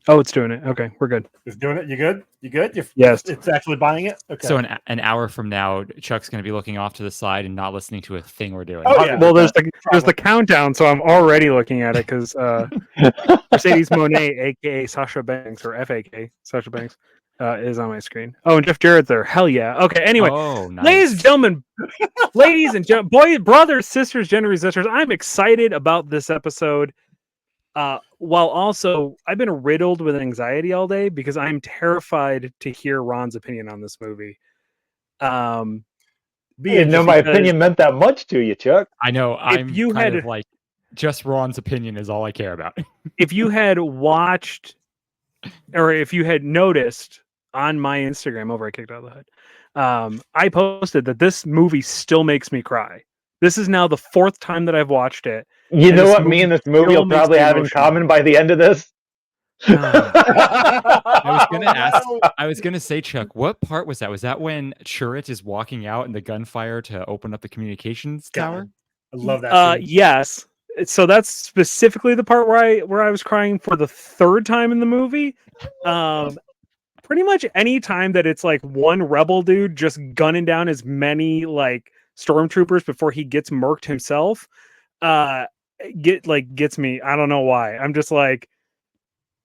Oh, it's doing it. Okay, we're good. It's doing it. You good? You good? Yes. It's actually buying it. Okay. So an hour from now, Chuck's going to be looking off to the side and not listening to a thing we're doing. Oh, yeah. Well, there's the countdown, so I'm already looking at it because Mercedes Monet, aka Sasha Banks, or FAK Sasha Banks, is on my screen. Oh, and Jeff Jarrett's there. Hell yeah. Okay. Anyway, nice. ladies and gentlemen, boys, brothers, sisters, gender resistors, I'm excited about this episode. While also, I've been riddled with anxiety all day because I'm terrified to hear Ron's opinion on this movie. You know, my opinion meant that much to you, Chuck. I know. I'm kind of like, just Ron's opinion is all I care about. If you had watched, or if you had noticed on my Instagram over at Kicked Out of the Hood, I posted that this movie still makes me cry. This is now the 4th time that I've watched it. You know what me and this movie will probably have in common by the end of this? I was gonna say, Chuck, what part was that? Was that when Churrit is walking out in the gunfire to open up the communications tower? I love that. Yes. So that's specifically the part where I was crying for the 3rd time in the movie. Pretty much any time that it's like one rebel dude just gunning down as many like stormtroopers before he gets murked himself, gets me. I don't know why. I'm just like,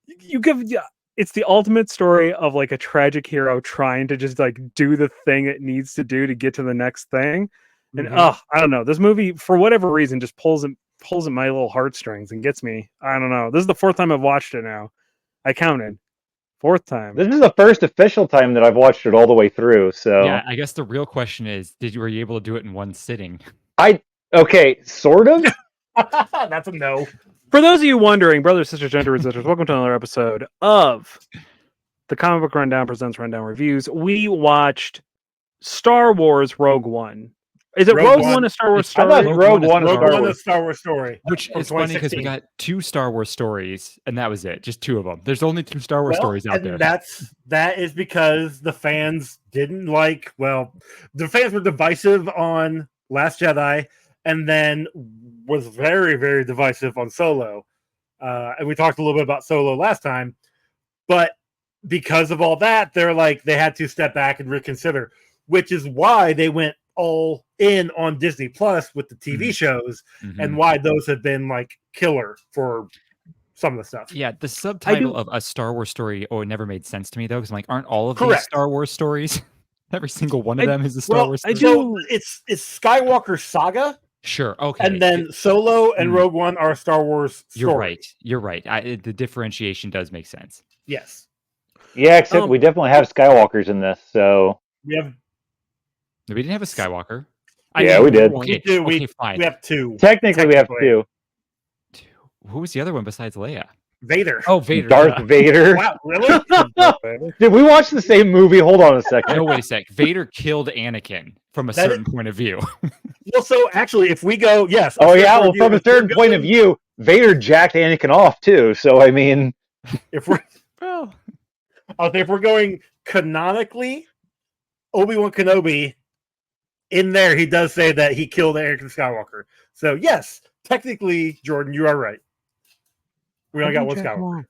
it's the ultimate story of like a tragic hero trying to just like do the thing it needs to do to get to the next thing. And I don't know, this movie for whatever reason just pulls at my little heartstrings and gets me. I don't know. This is the 4th time I've watched it now. I counted. 4th time. This is the first official time that I've watched it all the way through. So yeah, I guess the real question is, were you able to do it in one sitting? Okay, sort of. That's a no. For those of you wondering, brothers, sisters, gender resistors, welcome to another episode of the Comic Book Rundown presents Rundown Reviews. We watched Star Wars Rogue One. Is it Rogue One a Star Wars story? I thought Rogue One a Star Wars story. Which is funny because we got 2 Star Wars stories, and that was it. Just 2 of them. There's only 2 Star Wars stories out there. That is because the fans didn't like. Well, the fans were divisive on Last Jedi, and then was very, very divisive on Solo. And we talked a little bit about Solo last time, but because of all that, they're like they had to step back and reconsider, which is why they went all in on Disney Plus with the TV shows, and why those have been like killer for some of the stuff. Yeah, the subtitle of a Star Wars story never made sense to me though, because I'm like, aren't all of these Star Wars stories? Every single one of them is a Star Wars story. It's Skywalker Saga. Sure, okay. And then Solo and Rogue One are Star Wars stories. You're right. The differentiation does make sense. Yes. Yeah, except we definitely have Skywalkers in this, so We didn't have a Skywalker. We did. We fine. We have 2. Technically, we have 2. Who was the other one besides Leia? Vader. Oh, Vader. Darth Vader. Wow, really? Did we watch the same movie? Hold on a second. No, wait a sec. Vader killed Anakin from a certain point of view. Well, so actually, if we go, yes. Oh, yeah. Well, from a certain point of view, Vader jacked Anakin off, too. So, I mean. If we're going canonically, Obi-Wan Kenobi, in there, he does say that he killed Anakin Skywalker. So, yes, technically, Jordan, you are right. We only got one Skywalker.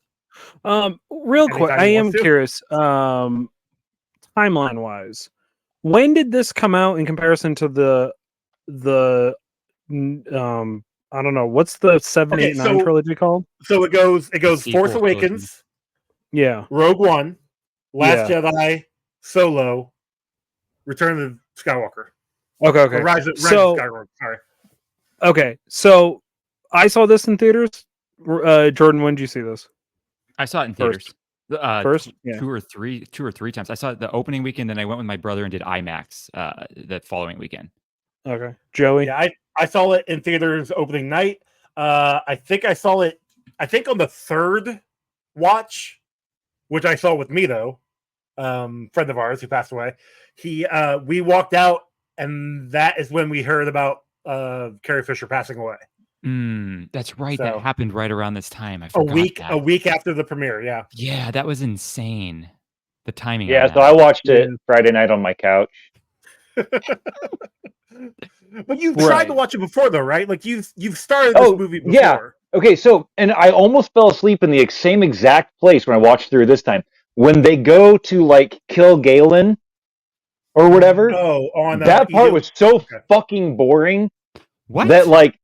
Real quick, I am curious, timeline-wise, when did this come out in comparison to the I don't know, what's the 7, 8, 9 trilogy called? So it goes Force Awakens, Rogue One, Last Jedi, Solo, Return of Skywalker. Okay. Rise of Skywalker. Sorry. Okay, so I saw this in theaters. Jordan, when did you see this? I saw it in theaters. First? Two or three times. I saw it the opening weekend, then I went with my brother and did IMAX the following weekend. Okay. Joey? Yeah, I saw it in theaters opening night. I think I saw it, on the 3rd watch, which I saw with Mito, friend of ours who passed away. We walked out, and that is when we heard about Carrie Fisher passing away. That's right. So, that happened right around this time. I forgot a week after the premiere. Yeah. Yeah, that was insane. The timing. Yeah, so I watched it Friday night on my couch. But you've tried to watch it before, though, right? Like you've started this movie before. Yeah. Okay, so, and I almost fell asleep in the same exact place when I watched through this time. When they go to, like, kill Galen or whatever, that part was so fucking boring that, like,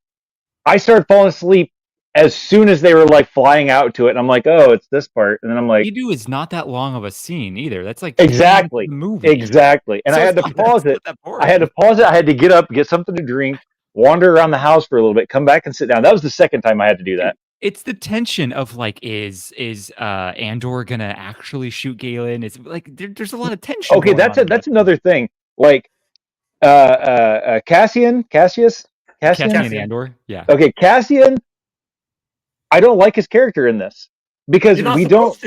I started falling asleep as soon as they were, like, flying out to it, and I'm like, oh, it's this part. And then I'm like... Edu is not that long of a scene, either. That's, like, exactly. the movie. Exactly. And so I had to pause it. I had to get up, get something to drink, wander around the house for a little bit, come back and sit down. That was the second time I had to do that. It's the tension of, like, is Andor gonna actually shoot Galen? It's like there's a lot of tension. Okay, that's another thing. Like Cassian Andor. Yeah. Okay, Cassian. I don't like his character in this because we don't.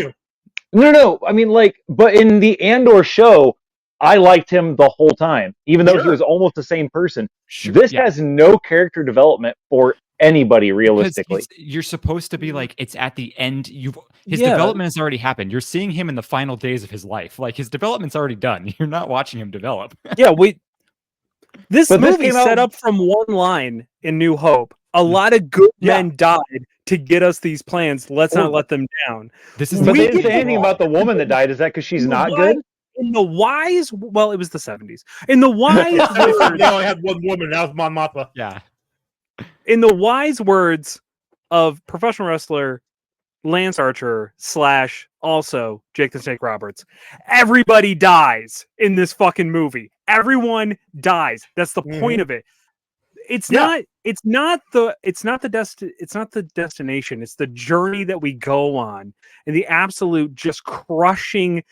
No. I mean, like, but in the Andor show, I liked him the whole time, even though he was almost the same person. Sure, this has no character development for anybody, realistically. You're supposed to be like, it's at the end. His development has already happened. You're seeing him in the final days of his life. Like, his development's already done. You're not watching him develop. This movie set up from one line in New Hope. A lot of good men died to get us these plans. Let's not let them down. But they didn't say anything about the woman that died. Is that because she's not good? In the wise, well, it was the 70s. In the wise words, they only had one woman. That was Mon Mothma. Yeah. In the wise words of professional wrestler Lance Archer / also Jake the Snake Roberts, everybody dies in this fucking movie. Everyone dies. That's the point of it. It's not the destination. It's the journey that we go on, and the absolute just crushing.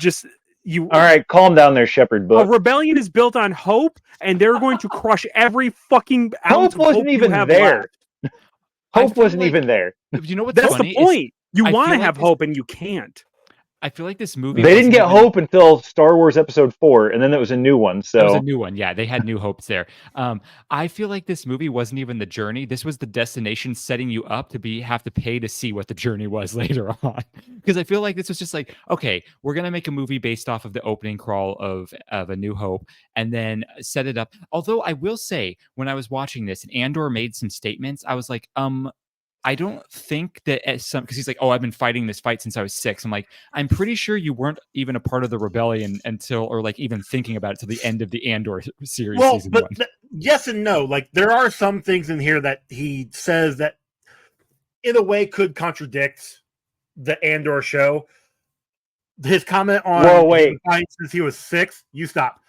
All right, calm down there, Shepherd Book. A rebellion is built on hope, and they're going to crush every fucking ounce hope wasn't even there. Hope wasn't even there. You know what's That's funny? The point. You want to have hope, and you can't. I feel like this movie... They didn't get hope until Star Wars Episode 4, and then it was a new one. So it was a new one. Yeah, they had new hopes there. I feel like this movie wasn't even the journey. This was the destination, setting you up to have to pay to see what the journey was later on. Because I feel like this was just like, okay, we're going to make a movie based off of the opening crawl of A New Hope, and then set it up. Although I will say, when I was watching this, and Andor made some statements, I was like, I don't think that because he's like, oh, I've been fighting this fight since I was 6. I'm like, I'm pretty sure you weren't even a part of the rebellion until, or like even thinking about it till the end of the Andor series. Well, season but 1. Yes and no. Like, there are some things in here that he says that in a way could contradict the Andor show. His comment on fighting since he was 6, you stop.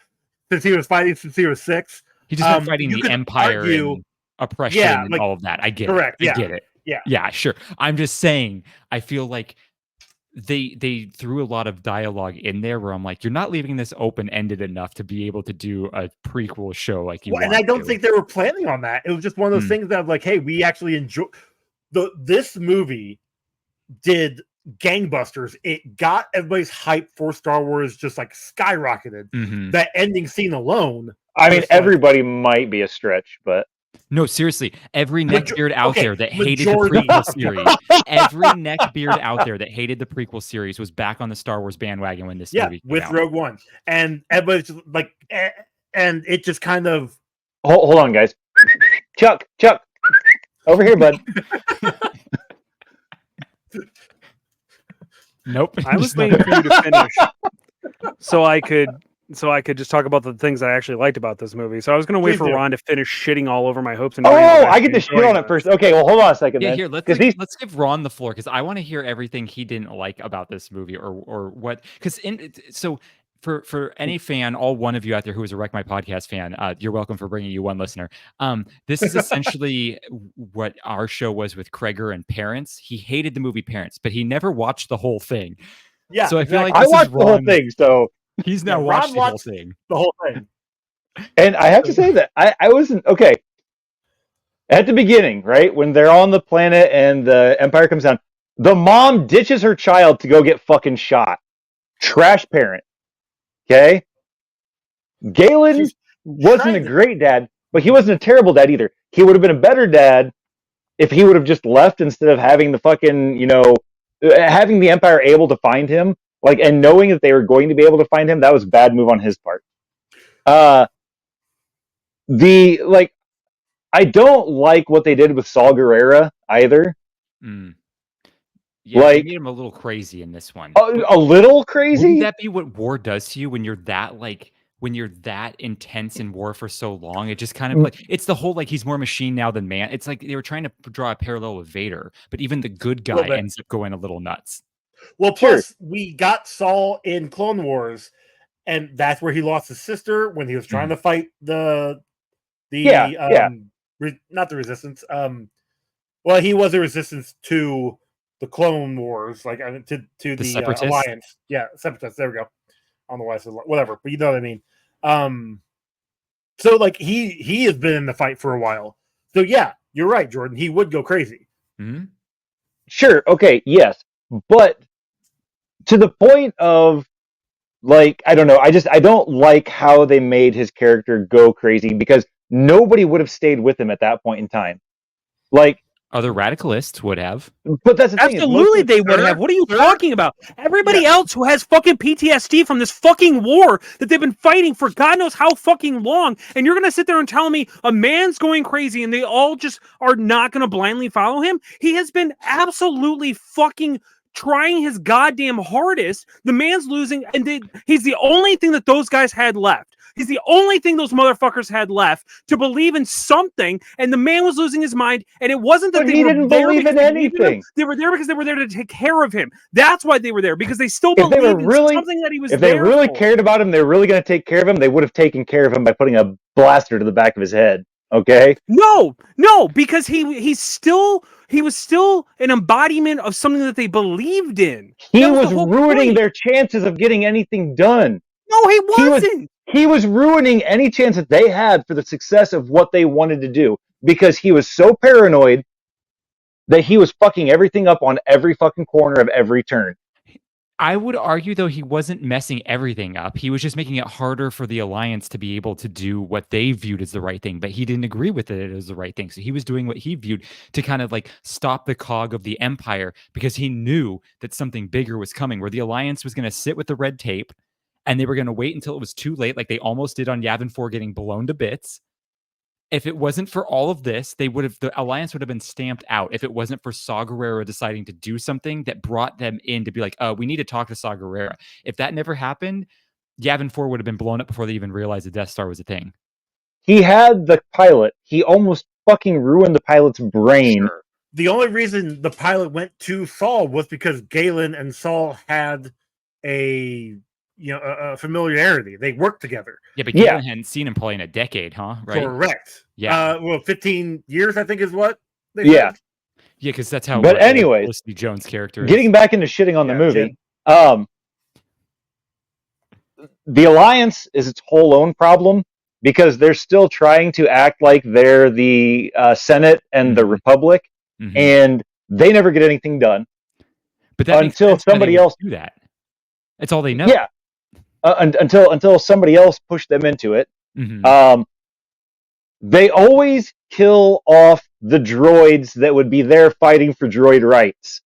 Since he was fighting since he was 6. He just been fighting the Empire and oppression and all of that. I get it. I get it. Yeah, sure. I'm just saying, I feel like they threw a lot of dialogue in there where I'm like, you're not leaving this open-ended enough to be able to do a prequel show like you want. And I don't think they were planning on that. It was just one of those things that, like, hey, we actually enjoy this movie did gangbusters. It got everybody's hype for Star Wars just like skyrocketed. That ending scene alone. I mean, everybody might be a stretch, but no, seriously, every neckbeard out there that hated the prequel series, every neckbeard out there that hated the prequel series was back on the Star Wars bandwagon when this movie came out. Rogue One, and everybody's just like, and it just kind of hold on, guys. Chuck, over here, bud. Nope. I was waiting for you to finish, so I could just talk about the things I actually liked about this movie. So I was going to wait for Ron to finish shitting all over my hopes and dreams. I get to shit on it first. Okay, well, hold on a second. Yeah, here, let's give Ron the floor because I want to hear everything he didn't like about this movie or what. Because for any fan, all one of you out there who is a Wreck My Podcast fan, you're welcome for bringing you one listener. This is essentially what our show was with Kreger and Parents. He hated the movie Parents, but he never watched the whole thing. Yeah, so I feel like I watched the whole thing, so he's now watched the whole thing. The whole thing. And I have to say that I wasn't okay. At the beginning, right, when they're on the planet and the Empire comes down, the mom ditches her child to go get fucking shot. Trash parent. Okay? Galen wasn't a great dad, but he wasn't a terrible dad either. He would have been a better dad if he would have just left instead of having the fucking, having the Empire able to find him. Like, and knowing that they were going to be able to find him, that was a bad move on his part. I don't like what they did with Saul Guerrera either. Mm. Yeah, Like- they made him a little crazy in this one. A little crazy. Wouldn't that be what war does to you when you're that intense in war for so long? It just kind of like, it's the whole like he's more machine now than man. It's like they were trying to draw a parallel with Vader, but even the good guy Little bit. ends up going a little nuts. Well, plus we got Saul in Clone Wars, and that's where he lost his sister when he was trying to fight the not the resistance. Well, he was a resistance to the Clone Wars, like to the Alliance. Yeah, Separatists. There we go. I don't know why I said whatever, but you know what I mean. So like he has been in the fight for a while. So yeah, you're right, Jordan. He would go crazy. Mm-hmm. Sure. Okay. Yes, but to the point of like, I don't know. I don't like how they made his character go crazy because nobody would have stayed with him at that point in time. Like, other radicalists would have. but that's the thing. Absolutely, they would have. What are you talking about? Everybody else who has fucking PTSD from this fucking war that they've been fighting for God knows how fucking long, and you're gonna sit there and tell me a man's going crazy and they all just are not gonna blindly follow him? He has been absolutely fucking trying his goddamn hardest. The man's losing, and he's the only thing that those guys had left. He's the only thing those motherfuckers had left to believe in something, and the man was losing his mind. And it wasn't that they didn't believe in anything. They were there because they were there to take care of him. That's why they were there, because they still believed in something that he was. If they really cared about him, they were really going to take care of him. They would have taken care of him by putting a blaster to the back of his head. Okay? No, because he was still an embodiment of something that they believed in. He was ruining their chances of getting anything done. No, he wasn't. He was ruining any chance that they had for the success of what they wanted to do because he was so paranoid that he was fucking everything up on every fucking corner of every turn. I would argue, though, he wasn't messing everything up. He was just making it harder for the Alliance to be able to do what they viewed as the right thing, but he didn't agree with it as the right thing. So he was doing what he viewed to kind of like stop the cog of the Empire because he knew that something bigger was coming, where the Alliance was going to sit with the red tape and they were going to wait until it was too late, like they almost did on Yavin 4 getting blown to bits. If it wasn't for all of this, the Alliance would have been stamped out if it wasn't for Saw Gerrera deciding to do something that brought them in to be like, we need to talk to Saw Gerrera. If that never happened, Yavin 4 would have been blown up before they even realized the Death Star was a thing. He had the pilot. He almost fucking ruined the pilot's brain. Sure. The only reason the pilot went to Saul was because Galen and Saul had a familiarity. They worked together. Yeah, but Galen hadn't seen him probably in a decade, huh? Right? Correct. Yeah. 15 years, I think, is what they said. Yeah, because that's how. But anyways, Felicity Jones' character is. Getting back into shitting on the movie, the Alliance is its whole own problem because they're still trying to act like they're the Senate and the Republic, and they never get anything done. But that until somebody else do that. It's all they know. Yeah. Until somebody else pushed them into it. They always kill off the droids that would be there fighting for droid rights.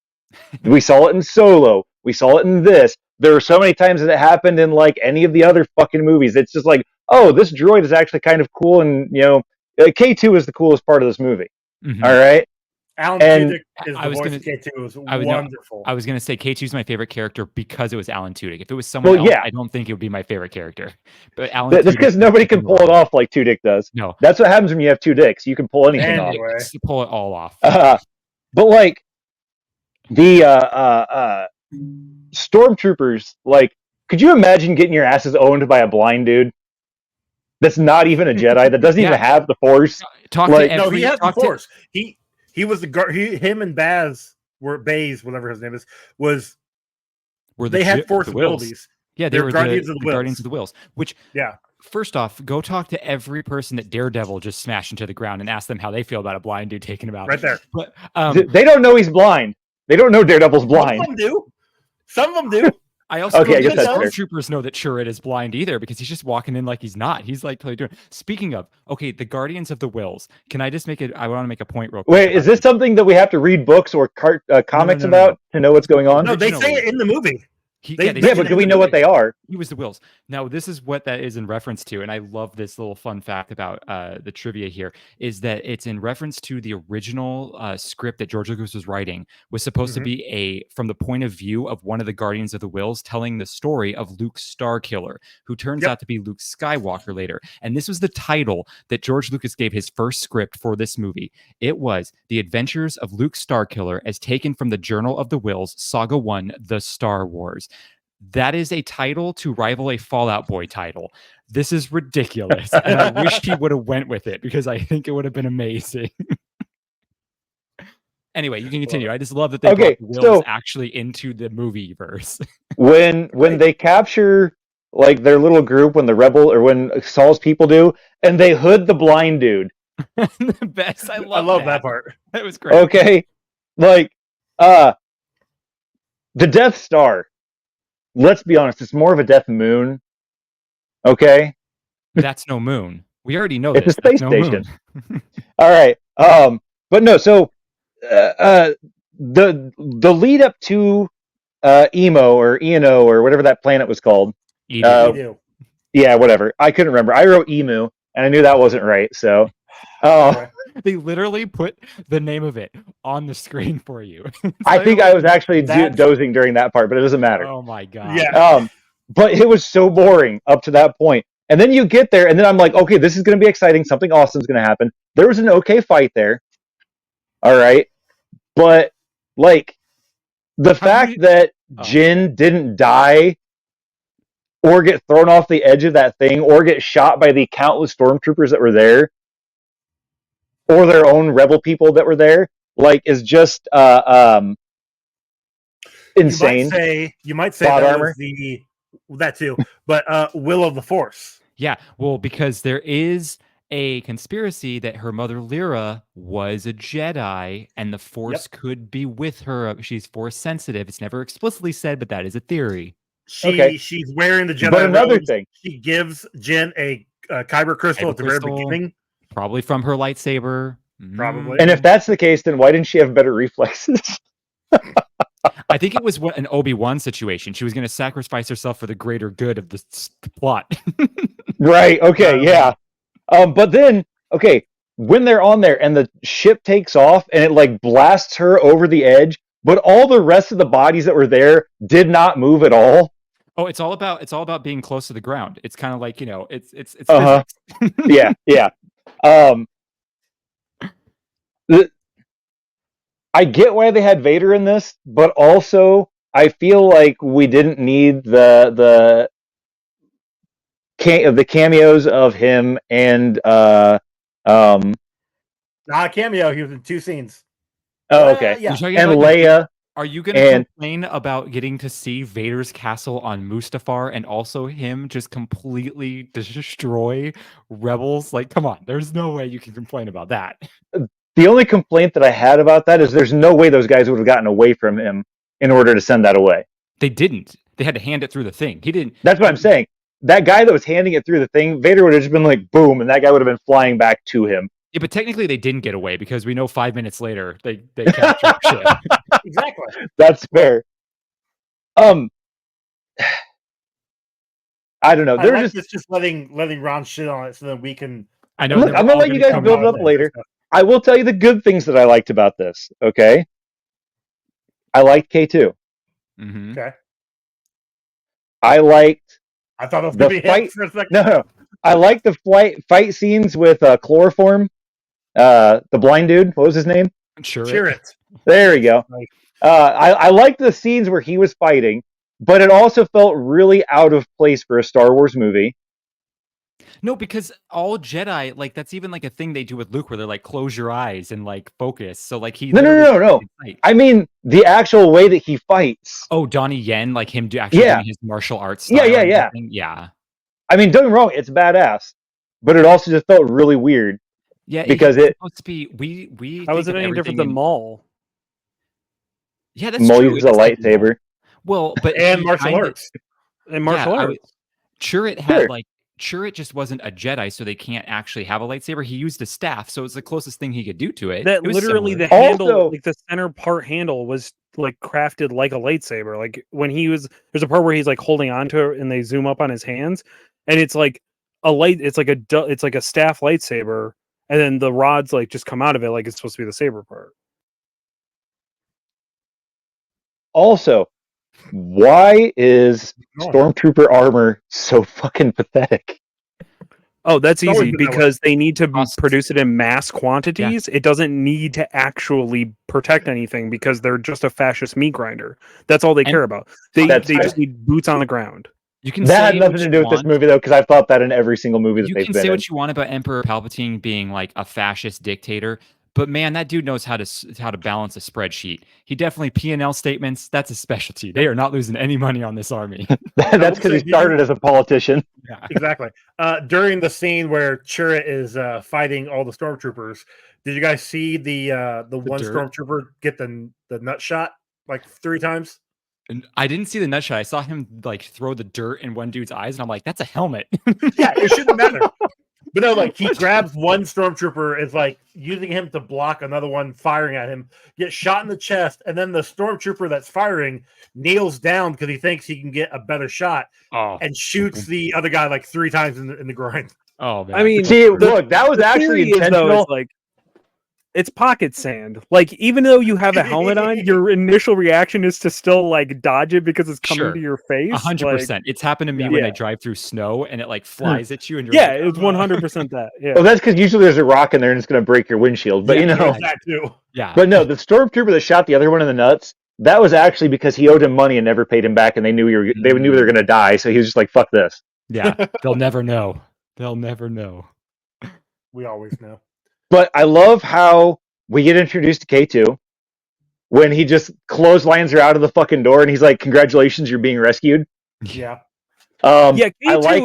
We saw it in Solo. We saw it in this. There were so many times that it happened in like any of the other fucking movies. It's just like, oh, this droid is actually kind of cool, and K2 is the coolest part of this movie. All right. Alan Tudyk is the voice of K2. It was wonderful. I was going to say K2 is my favorite character because it was Alan Tudyk. If it was someone else, I don't think it would be my favorrit character. But Alan That's because nobody can pull it off like Tudyk does. No. That's what happens when you have two dicks. You can pull anything off. Just pull it all off. But like the stormtroopers, like, could you imagine getting your asses owned by a blind dude? That's not even a Jedi. That doesn't even have the Force. He has the Force. He was the guard. Him and Baze, whatever his name is, they had Force abilities. Yeah, they were Guardians of the Guardians of the Wills. Which, first off, go talk to every person that Daredevil just smashed into the ground and ask them how they feel about a blind dude taking him out. Right there. But they don't know he's blind. They don't know Daredevil's blind. Some of them do. I also don't think stormtroopers know that Chirrut is blind either, because he's just walking in like he's not. He's like totally doing. Speaking of, the Guardians of the Wills. Can I just make it? I want to make a point real quick. Wait, is this something that we have to read books or comics about to know what's going on? No, they say it in the movie. But do we know what they are? He was the Wills. Now, this is what that is in reference to, and I love this little fun fact about the trivia here, is that it's in reference to the original script that George Lucas was writing, was supposed to be from the point of view of one of the Guardians of the Wills, telling the story of Luke Starkiller, who turns out to be Luke Skywalker later. And this was the title that George Lucas gave his first script for this movie. It was The Adventures of Luke Starkiller, as taken from the Journal of the Wills, Saga 1, The Star Wars. That is a title to rival a Fallout Boy title. This is ridiculous. And I wish he would have went with it, because I think it would have been amazing. Anyway, you can continue. I just love that they brought the Wills actually into the movie verse. when they capture like their little group, when when Saul's people do, and they hood the blind dude. The best. I love that part. That was great. Okay. Like the Death Star. Let's be honest, it's more of a Death Moon. Okay? That's no moon. We already know it's this. A space station. All right. But no, so the lead up to Emo or Eno or whatever that planet was called. Edu. Yeah, whatever. I couldn't remember. I wrote Emu and I knew that wasn't right, so they literally put the name of it on the screen for you. I think I was actually dozing during that part, but it doesn't matter. Oh my god. Yeah. But it was so boring up to that point. And then you get there, and then I'm like, okay, this is going to be exciting. Something awesome is going to happen. There was an okay fight there. All right. But, like, the fact that Jin didn't die or get thrown off the edge of that thing or get shot by the countless stormtroopers that were there, or their own rebel people that were there, like, is just insane. You might say that armor. That too, but will of the Force. Yeah, well, because there is a conspiracy that her mother Lyra was a Jedi, and the Force could be with her. She's Force sensitive. It's never explicitly said, but that is a theory. She's wearing the Jedi. But another robes. thing, she gives Jin a kyber crystal at the very beginning. Probably from her lightsaber. Probably. And if that's the case, then why didn't she have better reflexes? I think it was an Obi-Wan situation. She was going to sacrifice herself for the greater good of the plot. Right. Okay. Yeah. But then, when they're on there and the ship takes off and it like blasts her over the edge, but all the rest of the bodies that were there did not move at all. Oh, it's all about being close to the ground. It's kind of like, it's Yeah. I get why they had Vader in this, but also I feel like we didn't need the cameos of him and not a cameo. He was in 2 scenes. Oh, okay. Yeah. And Leia. Are you going to complain about getting to see Vader's castle on Mustafar and also him just completely destroy rebels? Like, come on, there's no way you can complain about that. The only complaint that I had about that is there's no way those guys would have gotten away from him in order to send that away. They didn't. They had to hand it through the thing. He didn't. That's what I'm saying. That guy that was handing it through the thing, Vader would have just been like, boom, and that guy would have been flying back to him. Yeah, but technically they didn't get away because we know 5 minutes later they captured shit. Exactly. That's fair. I don't know. They're just letting Ron shit on it so that we can. I know. Look, I'm gonna let you guys build it up later. I will tell you the good things that I liked about this. Okay. I liked K2. Mm-hmm. Okay. I thought it was the gonna be fight. For a second. No. I like the fight scenes with Chloroform, the blind dude. What was his name? Chirrut. There we go. Right. I liked the scenes where he was fighting, but it also felt really out of place for a Star Wars movie. No, because all Jedi, like, that's even like a thing they do with Luke where they're like, close your eyes and like focus. So like he No. I mean the actual way that he fights. Oh, Donnie Yen, like him doing his martial arts style. Yeah. I mean, don't get me wrong, it's badass, but it also just felt really weird. Yeah, because it's supposed to be we. How is it any different than Maul? Yeah, that's Maul true. uses a lightsaber. Well, but and martial arts. And martial arts. Chirrut had Chirrut just wasn't a Jedi, so they can't actually have a lightsaber. He used a staff, so it's the closest thing he could do to it. That it was literally similar. the handle, like the center part handle, was like crafted like a lightsaber. Like when there's a part where he's like holding on to it and they zoom up on his hands, and it's like it's like a staff lightsaber, and then the rods like just come out of it like it's supposed to be the saber part. Also, why is Stormtrooper armor so fucking pathetic? Oh, that's It's always easy been that way. because they need to Costs. produce it in mass quantities. It doesn't need to actually protect anything because they're just a fascist meat grinder. That's all they care about. They That's just need boots on the ground. You can That say had nothing what to you do with this want. movie, though, because I've thought that in every single movie that You they've can been say in. what you want about Emperor Palpatine being like a fascist dictator, but man, that dude knows how to balance a spreadsheet. He definitely P&L statements. That's a specialty. They are not losing any money on this army. That's because he started as a politician. Yeah. Exactly. During the scene where Chirrut is fighting all the stormtroopers, did you guys see the one dirt? stormtrooper get the nut shot like 3 times? And I didn't see the nut shot. I saw him like throw the dirt in one dude's eyes, and I'm like, that's a helmet. Yeah, it shouldn't matter. But no, like he grabs one stormtrooper, is like using him to block another one firing at him, gets shot in the chest, and then the stormtrooper that's firing kneels down because he thinks he can get a better shot and shoots the other guy like 3 times in the groin. Oh man. I mean, See, look, that was actually theory is, though, intentional. is, like, it's pocket sand. Like even though you have a helmet on, your initial reaction is to still like dodge it because it's coming Sure. to your face. 100%. It's happened to me when I Yeah. drive through snow and it like flies at you, and you're Yeah, like, it's 100% that. Yeah. Well, that's because usually there's a rock in there and it's going to break your windshield. But Yeah, you know, There's that too. yeah. but no, the stormtrooper that shot the other one in the nuts, that was actually because he owed him money and never paid him back, and they knew they knew they were going to die. So he was just like, "Fuck this." Yeah, they'll never know. They'll never know. We always know. But I love how we get introduced to K2 when he just clotheslines her out of the fucking door, and he's like, "Congratulations, you're being rescued." Yeah. Yeah, I K2 like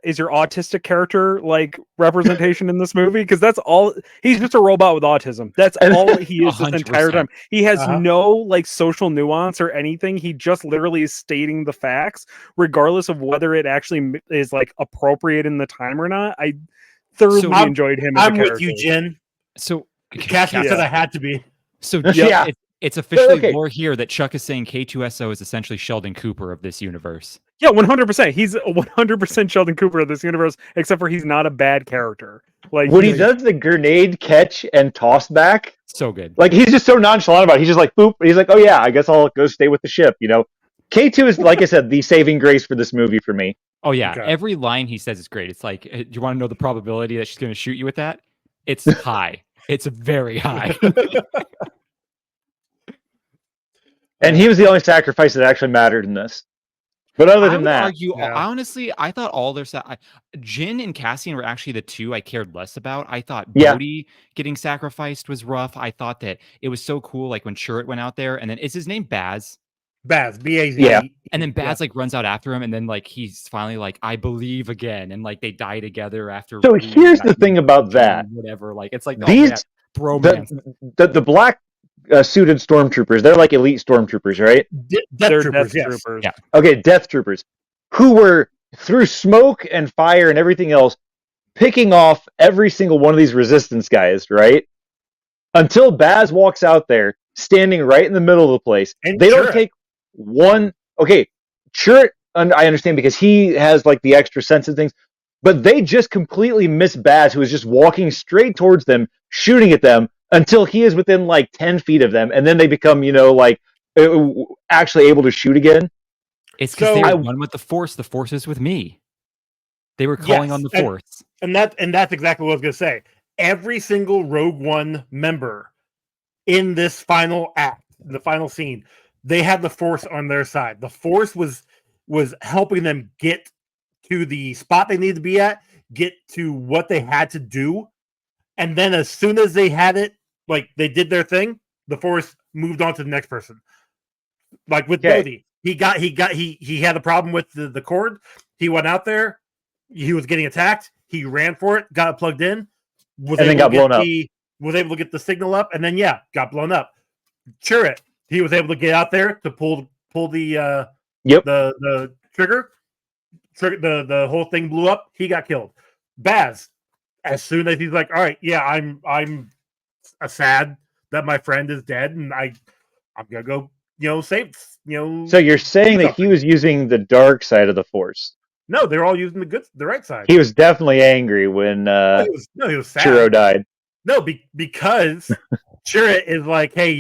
is your autistic character like representation in this movie because that's all he's just a robot with autism. That's all he is this entire 100%. time. He has Uh-huh. no like social nuance or anything. He just literally is stating the facts, regardless of whether it actually is like appropriate in the time or not. I thoroughly So enjoyed him. As I'm a with character. you, Jen. So Cassie said I had to be. So Yeah. it's officially okay. lore here that Chuck is saying K2SO is essentially Sheldon Cooper of this universe. Yeah, 100%. He's 100% Sheldon Cooper of this universe, except for he's not a bad character. Like when he does the grenade catch and toss back, So good. like he's just so nonchalant about it. He's just like, boop. He's like, "Oh yeah, I guess I'll go stay with the ship." You know, K2 is, like I said, the saving grace for this movie for me. Oh yeah, Okay. every line he says is great. It's like, do you want to know the probability that she's going to shoot you with that? It's high. It's very high. And he was the only sacrifice that actually mattered in this. But other I than would that, argue, yeah. honestly, I thought all their Jin and Cassian were actually the two I cared less about. I thought Yeah. Bodhi getting sacrificed was rough. I thought that it was so cool, like when Chirrut went out there, and then is his name Baz? Baz, B-A-Z. Yeah. And then Baz like runs out after him, and then like he's finally like, I believe again, and like they die together after. so being here's the back thing in about Jin, that. whatever. Like it's like These bromance. the black suited stormtroopers, they're like elite stormtroopers, right? Death they're Troopers, Death yes. Troopers. Yeah. Okay, death troopers, who were through smoke and fire and everything else, picking off every single one of these resistance guys, right? Until Baz walks out there, standing right in the middle of the place. And They don't Chirrut. take one. Okay, Chirrut, I understand because he has like the extra sense of things, but they just completely miss Baz, who is just walking straight towards them, shooting at them until he is within like 10 feet of them, and then they become, like actually able to shoot again. It's because So- they I- were one with the Force. The Force is with me. They were calling Yes, on the and- Force. And that's exactly what I was going to say. Every single Rogue One member in this final act, the final scene, they had the Force on their side. The Force was helping them get to the spot they needed to be at, get to what they had to do, and then as soon as they had it, like they did their thing, the Force moved on to the next person. Like with Okay. Bodhi, he had a problem with the cord. He went out there. He was getting attacked. He ran for it, got it plugged in, And then got blown up. Was able to get the signal up, and then got blown up. Chirrut, he was able to get out there to pull the Yep. the trigger. The whole thing blew up. He got killed. Baz, as soon as he's like, all right, yeah, I'm sad that my friend is dead, and I'm gonna go, save, So you're saying that he something. was using the dark side of the Force. No, they're all using the right side. He was definitely angry when He was sad. Churro died. No, because Chirrut is like, hey,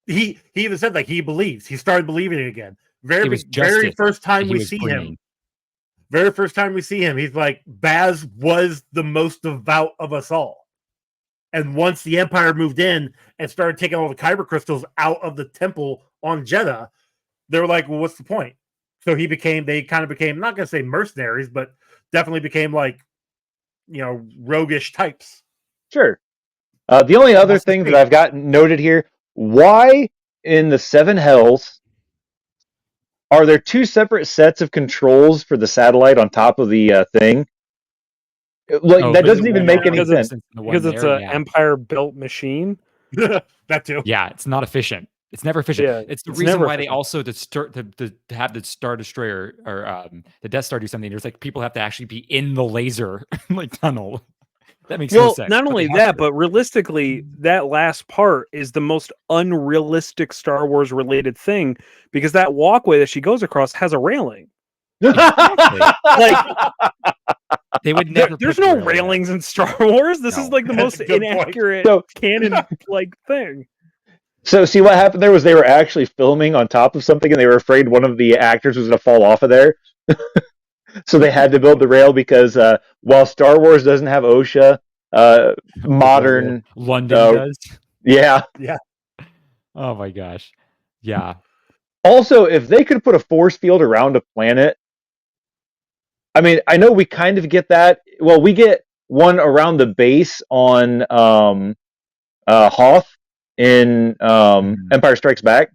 he even said like he believes. He started believing it again. Very first time we see him. Very first time we see him, he's like, Baz was the most devout of us all. And once the Empire moved in and started taking all the kyber crystals out of the temple on Jeddah, they were like, well, what's the point? So they kind of became, not going to say mercenaries, but definitely became like, roguish types. Sure. The only other thing that I've got noted here, why in the Seven Hells are there two separate sets of controls for the satellite on top of the thing? That doesn't even make any sense. Because it's an Empire-built machine. That too. Yeah, it's not efficient. It's never efficient. Yeah, it's the reason why they also to have the Star Destroyer or the Death Star do something. There's like people have to actually be in the laser like tunnel. That makes no sense. Not only that, but realistically, that last part is the most unrealistic Star Wars related thing because that walkway that she goes across has a railing. Exactly. Like they would never. There's no railings in Star Wars. This is like the most inaccurate canon like thing. So see what happened there was they were actually filming on top of something and they were afraid one of the actors was going to fall off of there. So they had to build the rail because while Star Wars doesn't have OSHA, modern London does. Yeah. Yeah. Oh my gosh. Yeah. Also, if they could put a force field around a planet, I mean, I know we kind of get that. Well, we get one around the base on Hoth in Empire Strikes Back.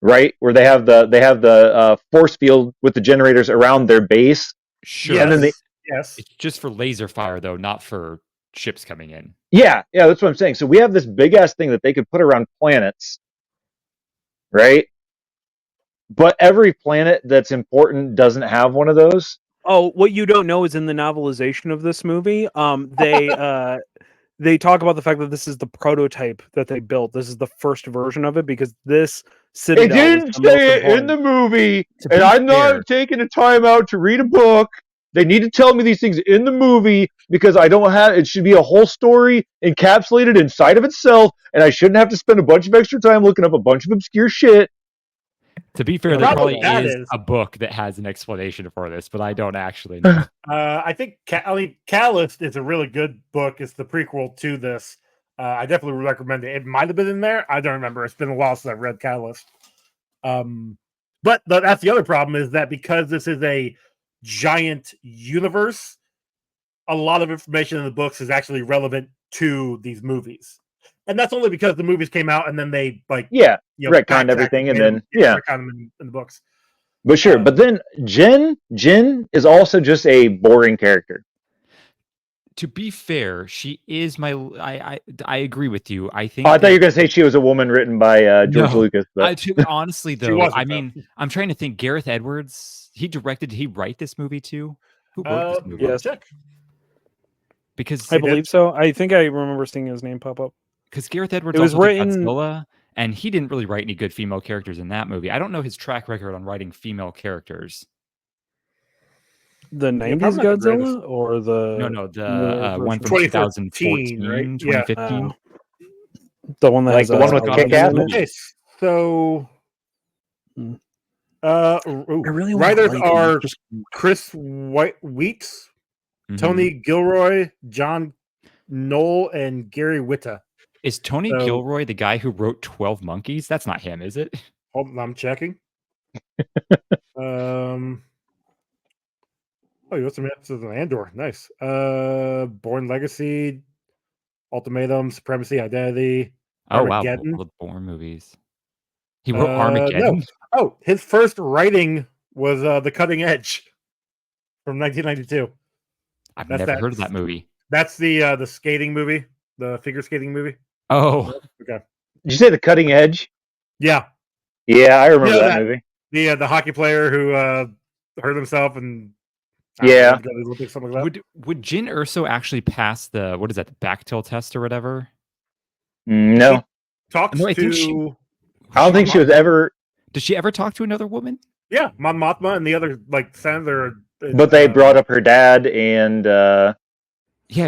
Right, where they have the force field with the generators around their base. Sure, yes. And then yes, it's just for laser fire though, not for ships coming in. Yeah, that's what I'm saying. So we have this big ass thing that they could put around planets, right? But every planet that's important doesn't have one of those. Oh, what you don't know is in the novelization of this movie, they talk about the fact that this is the prototype that they built. This is the first version of it because this Citadel. They didn't say it in the movie, and I'm not taking the time out to read a book. They need to tell me these things in the movie because I don't have. It should be a whole story encapsulated inside of itself, and I shouldn't have to spend a bunch of extra time looking up a bunch of obscure shit. To be fair, there probably is a book that has an explanation for this, but I don't actually know. I think Catalyst is a really good book. It's the prequel to this. I definitely would recommend it. It might have been in there. I don't remember. It's been a while since I've read Catalyst. But that's the other problem is that because this is a giant universe, a lot of information in the books is actually relevant to these movies. And that's only because the movies came out and then they retconned everything and then retcon them in the books. But sure, but then Jin is also just a boring character. To be fair, she is I agree with you. I think. Oh, I thought you were going to say she was a woman written by George Lucas. But... honestly, though, I mean, I'm trying to think. Gareth Edwards, did he write this movie too? Who wrote this movie? Yes. Because I believe so. I think I remember seeing his name pop up. Because Gareth Edwards was written Godzilla, and he didn't really write any good female characters in that movie. I don't know his track record on writing female characters. The 90s Godzilla or the the one from 2014, right? 2015. The one that like the one with Kick-Ass. Okay, so really writers are Chris Wheats, Tony Gilroy, John Knoll, and Gary Whitta. Is Tony Gilroy the guy who wrote 12 Monkeys? That's not him, is it? Hold on, I'm checking. Oh, you got some episodes of Andor. Nice. Born Legacy, Ultimatum, Supremacy, Identity. Armageddon. Oh, wow. The Bourne movies. He wrote Armageddon? No. Oh, his first writing was The Cutting Edge from 1992. I've never heard of that movie. That's the skating movie, the figure skating movie. Oh. Okay. Did you say The Cutting Edge? Yeah. Yeah, I remember that movie. The hockey player who hurt himself and something like that. Would Jyn Erso actually pass the Bechtel test or whatever? No. talks No, I think to. I don't think she was ever. Did she ever talk to another woman? Yeah, Mon Mothma and the other like senator. But they brought up her dad, and Yeah,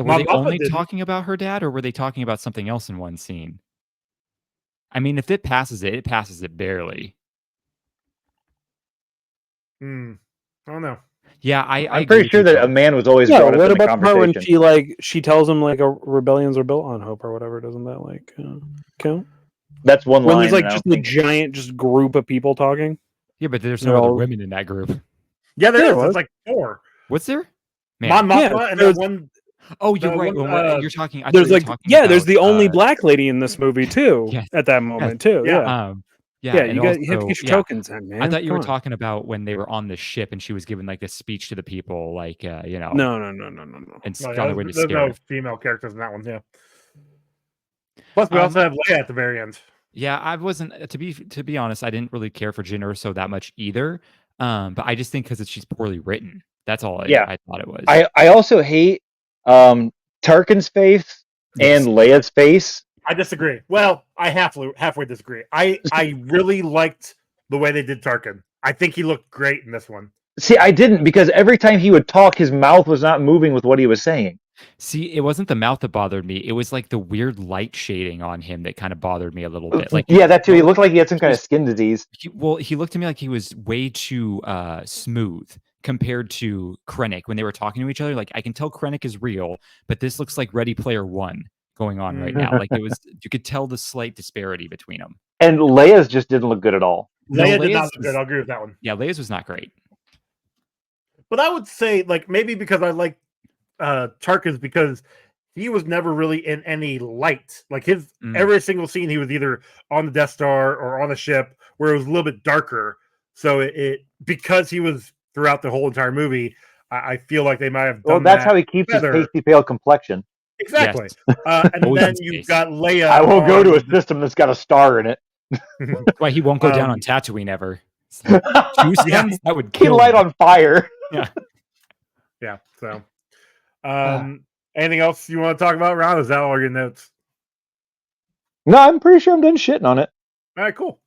were Mon they Mothma only didn't. talking about her dad, or were they talking about something else in one scene? I mean, if it passes it barely. I don't know. Yeah, I I'm agree pretty with sure you, that Joe. a man was always Yeah, brought up what in the about the part when conversation. she tells him like a rebellions are built on hope or whatever? Doesn't that like count? That's one When line. there's like and I just don't a think- giant just group of people talking. Yeah, but there's They're no other all- women in that group. Yeah, there Yeah, is. it was. There's like 4. What's there? Mon Mothma Yeah, and there's- that one. Oh, you're the right. one, You're talking. I thought There's you were like talking there's about, the only black lady in this movie too. Yes. At that moment too. Yeah. Yeah. Yeah, Yeah, and you have to also- get your yeah, tokens in, man. I thought you were Come on. talking about when they were on the ship and she was giving like a speech to the people, like No. and No, on the way to there's scare. no female characters in that one. Yeah. Plus, we Um, also have Leia at the very end. Yeah, I wasn't to be honest. I didn't really care for Jyn Erso that much either. But I just think because she's poorly written. That's all. Yeah. I thought it was. I also hate Tarkin's face Yes. and Leia's face. I disagree. Well, I halfway disagree. I really liked the way they did Tarkin. I think he looked great in this one. See, I didn't, because every time he would talk, his mouth was not moving with what he was saying. See, it wasn't the mouth that bothered me. It was like the weird light shading on him that kind of bothered me a little bit. Like, Yeah, that too. He looked like he had some kind of skin disease. he looked to me like he was way too smooth compared to Krennic when they were talking to each other. Like, I can tell Krennic is real, but this looks like Ready Player One going on right now. Like, you could tell the slight disparity between them. And Leia's just didn't look good at all. Leia did Leia's not look was- good. I'll agree with that one. Yeah, Leia's was not great. But I would say, like, maybe because I like Tarkin's because he was never really in any light. Like his every single scene, he was either on the Death Star or on a ship where it was a little bit darker. So it because he was throughout the whole entire movie, I feel like they might have done. Well, that's that how he keeps better. his pasty pale complexion. Exactly. Yes. And Always then in you've space. got Leia. I will go to a on- system that's got a star in it. That's why he won't go down on Tatooine ever. Two suns? That would He kill light me. on fire. Yeah. So, anything else you want to talk about, Ron? Is that all your notes? No, I'm pretty sure I'm done shitting on it. All right, cool.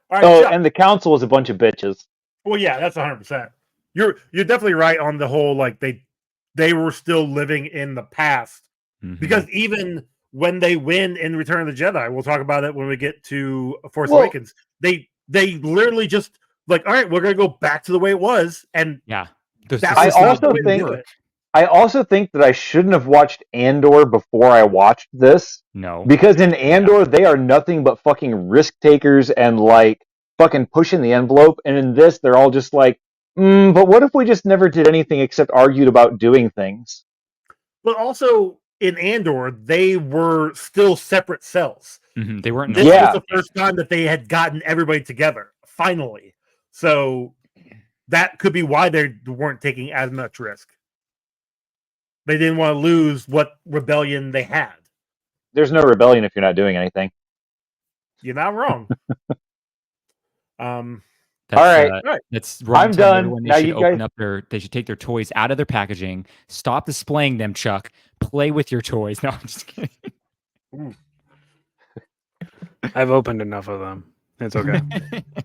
All right. Oh, Chuck. and the council is a bunch of bitches. Well, yeah, that's 100%. You're definitely right on the whole. Like they were still living in the past Mhm. because even when they win in Return of the Jedi, we'll talk about it when we get to Force Well- Awakens. They literally just like, all right, we're gonna go back to the way it was, and Yeah. that I was not also the way to think- do it. I also think that I shouldn't have watched Andor before I watched this, No. because in Andor they are nothing but fucking risk takers and like fucking pushing the envelope, and in this they're all just like, but what if we just never did anything except argued about doing things? But also in Andor, they were still separate cells. Mhm. They weren't. This Yeah. was the first time that they had gotten everybody together, finally. So that could be why they weren't taking as much risk. They didn't want to lose what rebellion they had. There's no rebellion if you're not doing anything. You're not wrong. That's, All right. Right. That's Ron I'm telling done. everyone They Now should you open guys- up they should take their toys out of their packaging. Stop displaying them, Chuck. Play with your toys. No, I'm just kidding. I've opened enough of them. It's okay.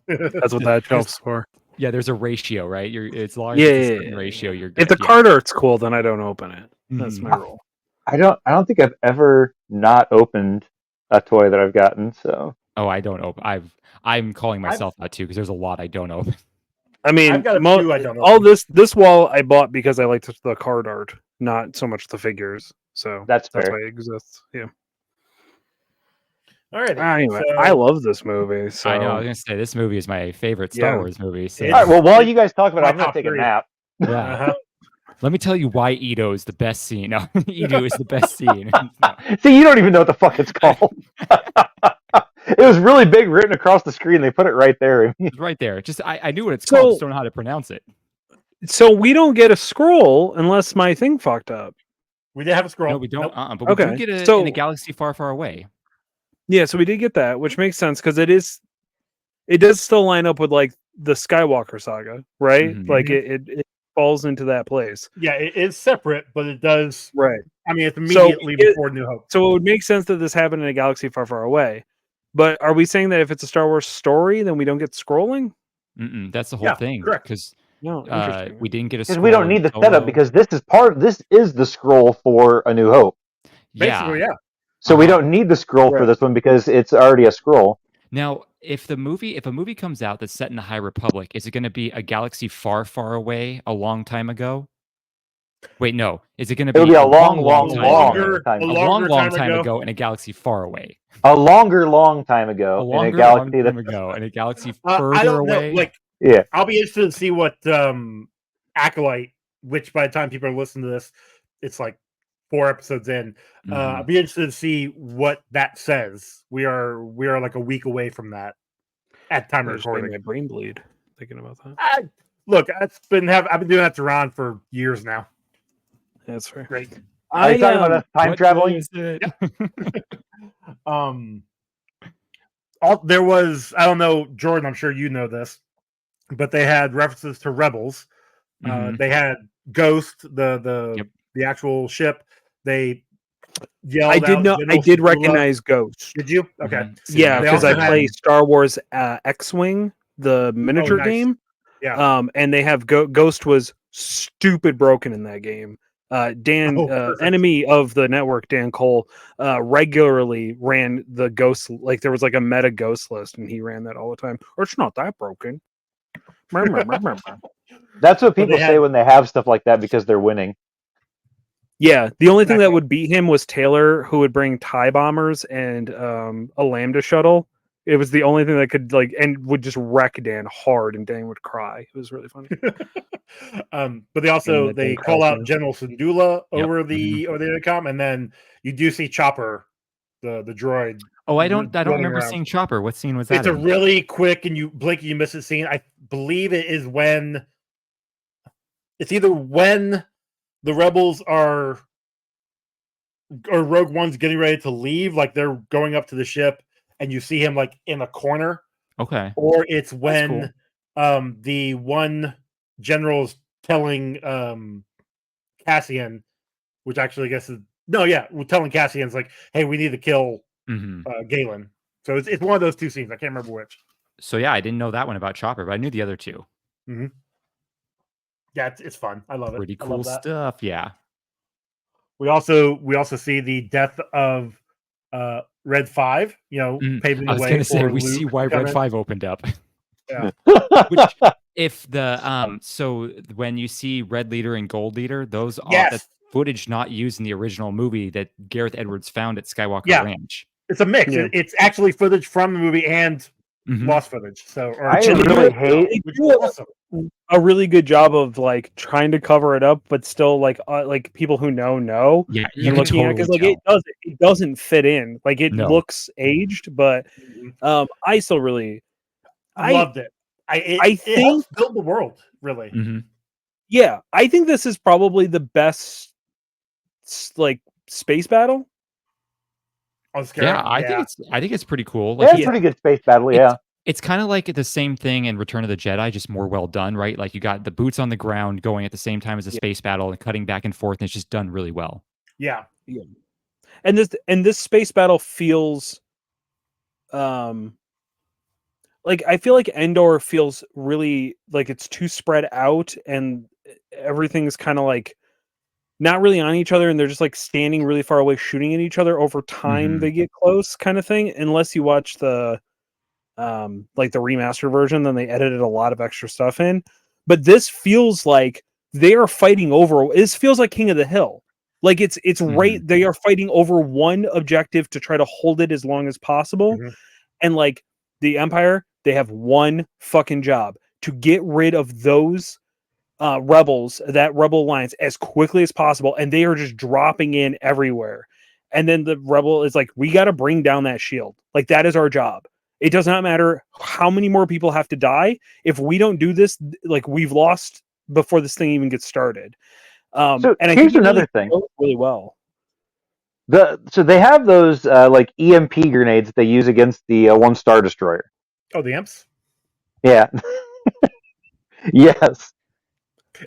That's what that shelf's for. Yeah, there's a ratio, right? It's large. Yeah, It's a yeah, certain yeah. ratio. You're good. If the yeah. card art's cool, then I don't open it. That's Mhm. my rule. I don't think I've ever not opened a toy that I've gotten, so Oh, I don't open. I'm calling myself out too because there's a lot I don't open. I mean, I've got a few I don't know. all this wall I bought because I liked the card art, not so much the figures. So that's that's fair. why it exists. Yeah. All right. Anyway, So- I love this movie. So I know. I was gonna say this movie is my favorite Star Yeah. Wars movie. So It- All right, well, while you guys talk about it, My I'm going top to take a 3. nap. yeah. Uh-huh. Let me tell you why Edo is the best scene. No, Edo is the best scene. See, you don't even know what the fuck it's called. It was really big written across the screen. They put it right there. It's right there. Just I knew what it's So- called. Just don't know how to pronounce it. So we don't get a scroll unless my thing fucked up. We did have a scroll. No, we don't. Nope. But we do Okay, get so- in a galaxy far, far away. Yeah, so we did get that, which makes sense because it does still line up with like the Skywalker saga, right? Mhm. Like it falls into that place. Yeah, it is separate, but it does. Right. I mean, it's immediately before New Hope. So it would make sense that this happened in a galaxy far, far away. But are we saying that if it's a Star Wars story, then we don't get scrolling? That's the whole thing. correct. Because No, interesting. we didn't get a Because we don't scroll need in the setup Solo. because this is the scroll for A New Hope. Basically, yeah. So we don't need the scroll for this one because it's already a scroll. Now, if a movie comes out that's set in the High Republic, is it going to be a galaxy far, far away, a long time ago? Wait, no. Is it going to be It'll be a long time ago in a galaxy far away? A long time ago A longer, in a galaxy long time ago in a galaxy further I don't away. know. Like, yeah. I'll be interested to see what Acolyte, which by the time people are listening to this, it's like 4 episodes in. I'll be interested to see what that says. We are like a week away from that at time of recording. My brain bleed thinking about that. Look, I've been doing that to Ron for years now. That's fair. Great. Are you talking about us time traveling? There was, I don't know, Jordan, I'm sure you know this, but they had references to Rebels. They had Ghost, the actual ship. They yelled I did recognize Ghost. Did you? Okay. Yeah, because I play Star Wars X-Wing, the miniature nice. game. Yeah. And they have Ghost was stupid broken in that game. Dan, enemy of the network, Dan Cole, regularly ran the Ghost. Like there was like a meta Ghost list, and he ran that all the time. Or it's not that broken. That's what people say when they have stuff like that because they're winning. Yeah, the only thing that would beat him was Taylor, who would bring TIE bombers and a Lambda shuttle. It was the only thing that could and would just wreck Dan hard, and Dan would cry. It was really funny. But they call out General Syndulla over the intercom, and then you do see Chopper, the droid. Oh, I don't remember seeing Chopper. What scene was that? It's a really quick and you blink and you miss it scene. I believe it is when it's either when the Rebels or Rogue One's getting ready to leave, like they're going up to the ship, and you see him like in a corner. Okay. Or it's when the one general's telling Cassian, which actually I guess is telling Cassian's like, hey, we need to kill Galen. So it's one of those two scenes. I can't remember which. So yeah, I didn't know that one about Chopper, but I knew the other two. Mm-hmm. Yeah, it's fun. I love it. Pretty cool stuff. Yeah. We also see the death of Red 5. Paving the way. I was going to say we Luke see why Red 5 opened up. Yeah. Which, if the so when you see Red Leader and Gold Leader, those are the footage not used in the original movie that Gareth Edwards found at Skywalker Ranch. It's a mix. Yeah. It's actually footage from the movie and lost footage. So I really hate a really good job of like trying to cover it up, but still like people who know. Yeah, you can looking at it because it doesn't fit in. Like it looks aged, but I still really loved it. I think it built the world really. Yeah, I think this is probably the best like space battle. Yeah, I think it's pretty cool. Like, it's pretty good space battle. Yeah, it's kind of like the same thing in Return of the Jedi, just more well done, right? Like you got the boots on the ground going at the same time as a space battle and cutting back and forth, and it's just done really well. Yeah. And this space battle feels, like I feel like Endor feels really like it's too spread out, and everything's kind of like not really on each other, and they're just like standing really far away shooting at each other. Over time they get close, kind of thing, unless you watch the like the remastered version. Then they edited a lot of extra stuff in, but this feels like they are fighting over. This feels like King of the Hill. Like it's right, they are fighting over one objective to try to hold it as long as possible. And like the Empire, they have one fucking job: to get rid of those rebels, that rebel alliance, as quickly as possible, and they are just dropping in everywhere. And then the rebel is like, we got to bring down that shield. Like that is our job. It does not matter how many more people have to die. If we don't do this, like we've lost before this thing even gets started. So and here's another thing. Really well. So they have those like EMP grenades that they use against the one Star Destroyer. Oh, the imps? Yeah. Yes.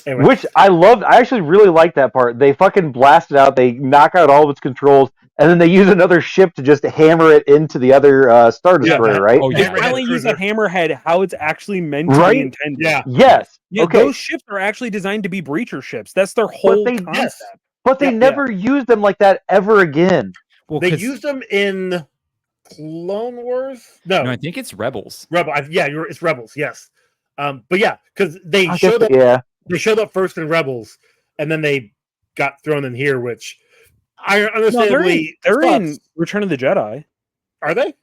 Anyway. Which I loved. I actually really liked that part. They fucking blast it out. They knock out all of its controls, and then they use another ship to just hammer it into the other Star Destroyer, right? Oh, They yeah. finally use a hammerhead how it's actually meant to Right? be intended. Yeah. Yes. Yeah, Okay. those ships are actually designed to be breacher ships. That's their whole they- concept. Yes. But they Yeah. never used them like that ever again. Well, They 'cause- used them in Clone Wars. No, I think it's Rebels. It's Rebels. Yes, but yeah, because they I showed guess, up. yeah. They showed up first in Rebels, and then they got thrown in here, which I No, understandably they're in sucks. Return of the Jedi. Are they?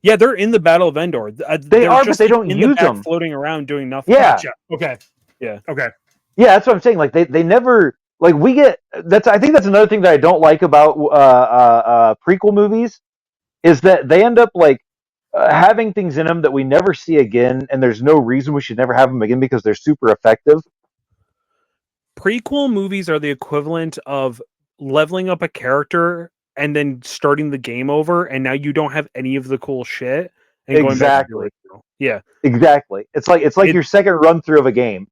Yeah, they're in the Battle of Endor. They They're are, but just they don't in the use back them. floating around doing nothing. Yeah. Gotcha. Okay. Yeah. Okay. Yeah, that's what I'm saying. Like they never like we get that's I think that's another thing that I don't like about prequel movies is that they end up like having things in them that we never see again, and there's no reason we should never have them again because they're super effective. Prequel movies are the equivalent of leveling up a character and then starting the game over, and now you don't have any of the cool shit. And going back to the Exactly. original. Yeah. Exactly. It's like your second run through of a game.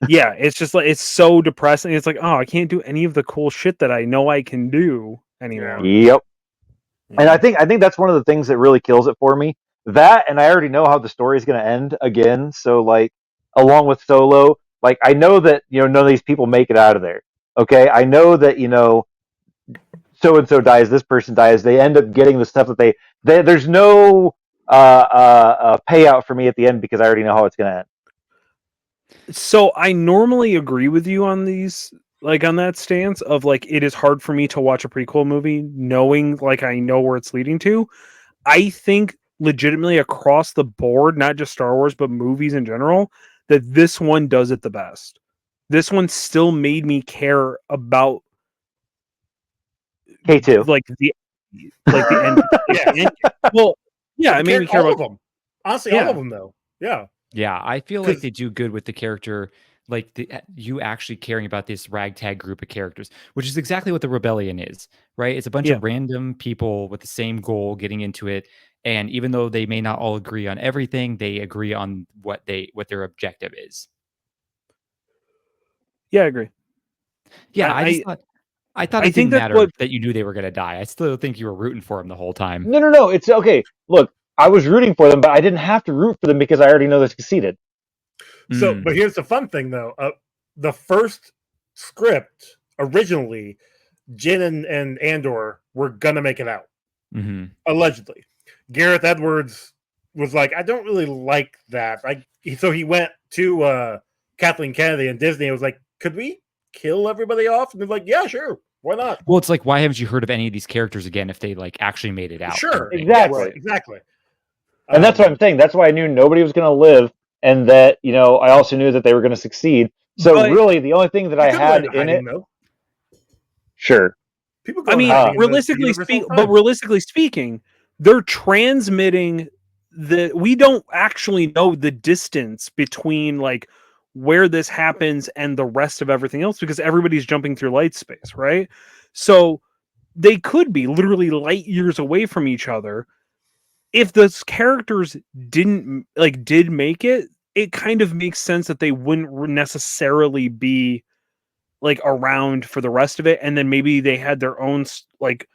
Yeah, it's just like it's so depressing. It's like, oh, I can't do any of the cool shit that I know I can do anymore. Yep. And I think that's one of the things that really kills it for me. That, and I already know how the story is going to end again. So like, along with Solo, like I know that none of these people make it out of there. Okay, I know that so and so dies, this person dies. They end up getting the stuff that there's no payout for me at the end because I already know how it's going to end. So I normally agree with you on these, like on that stance of like it is hard for me to watch a prequel movie knowing like I know where it's leading to. I think legitimately across the board, not just Star Wars, but movies in general, that this one does it the best. This one still made me care about K2. like the end. Yeah. Well, yeah, it made me care all about of them. Honestly, Yeah. all of them though. Yeah. Yeah, I feel like 'Cause- they do good with the character, like you actually caring about this ragtag group of characters, which is exactly what the rebellion is, right? It's a bunch Yeah. of random people with the same goal getting into it, and even though they may not all agree on everything, they agree on what their objective is. Yeah, I agree. Yeah, I thought it think didn't that's matter what- that you knew they were going to die. I still think you were rooting for them the whole time. No. It's okay. Look, I was rooting for them, but I didn't have to root for them because I already know they succeeded. So, Mm. but here's the fun thing though. The first script originally, Jin and Andor were gonna make it out. Mhm. Allegedly, Gareth Edwards was like, I don't really like that. So he went to Kathleen Kennedy and Disney and was like, could we kill everybody off? And they're like, yeah, sure, why not? Well, it's like, why haven't you heard of any of these characters again if they like actually made it out? Sure, Exactly. exactly. And that's what I'm saying. That's why I knew nobody was going to live, and that I also knew that they were going to succeed. So But- really, the only thing that I had in it, sure, People. Go I mean, into hiding in the realistically universe all the but time. realistically speaking, they're transmitting we don't actually know the distance between like where this happens and the rest of everything else because everybody's jumping through light space, right? So they could be literally light years away from each other. If those characters did make it, it kind of makes sense that they wouldn't necessarily be like around for the rest of it, and then maybe they had their own like.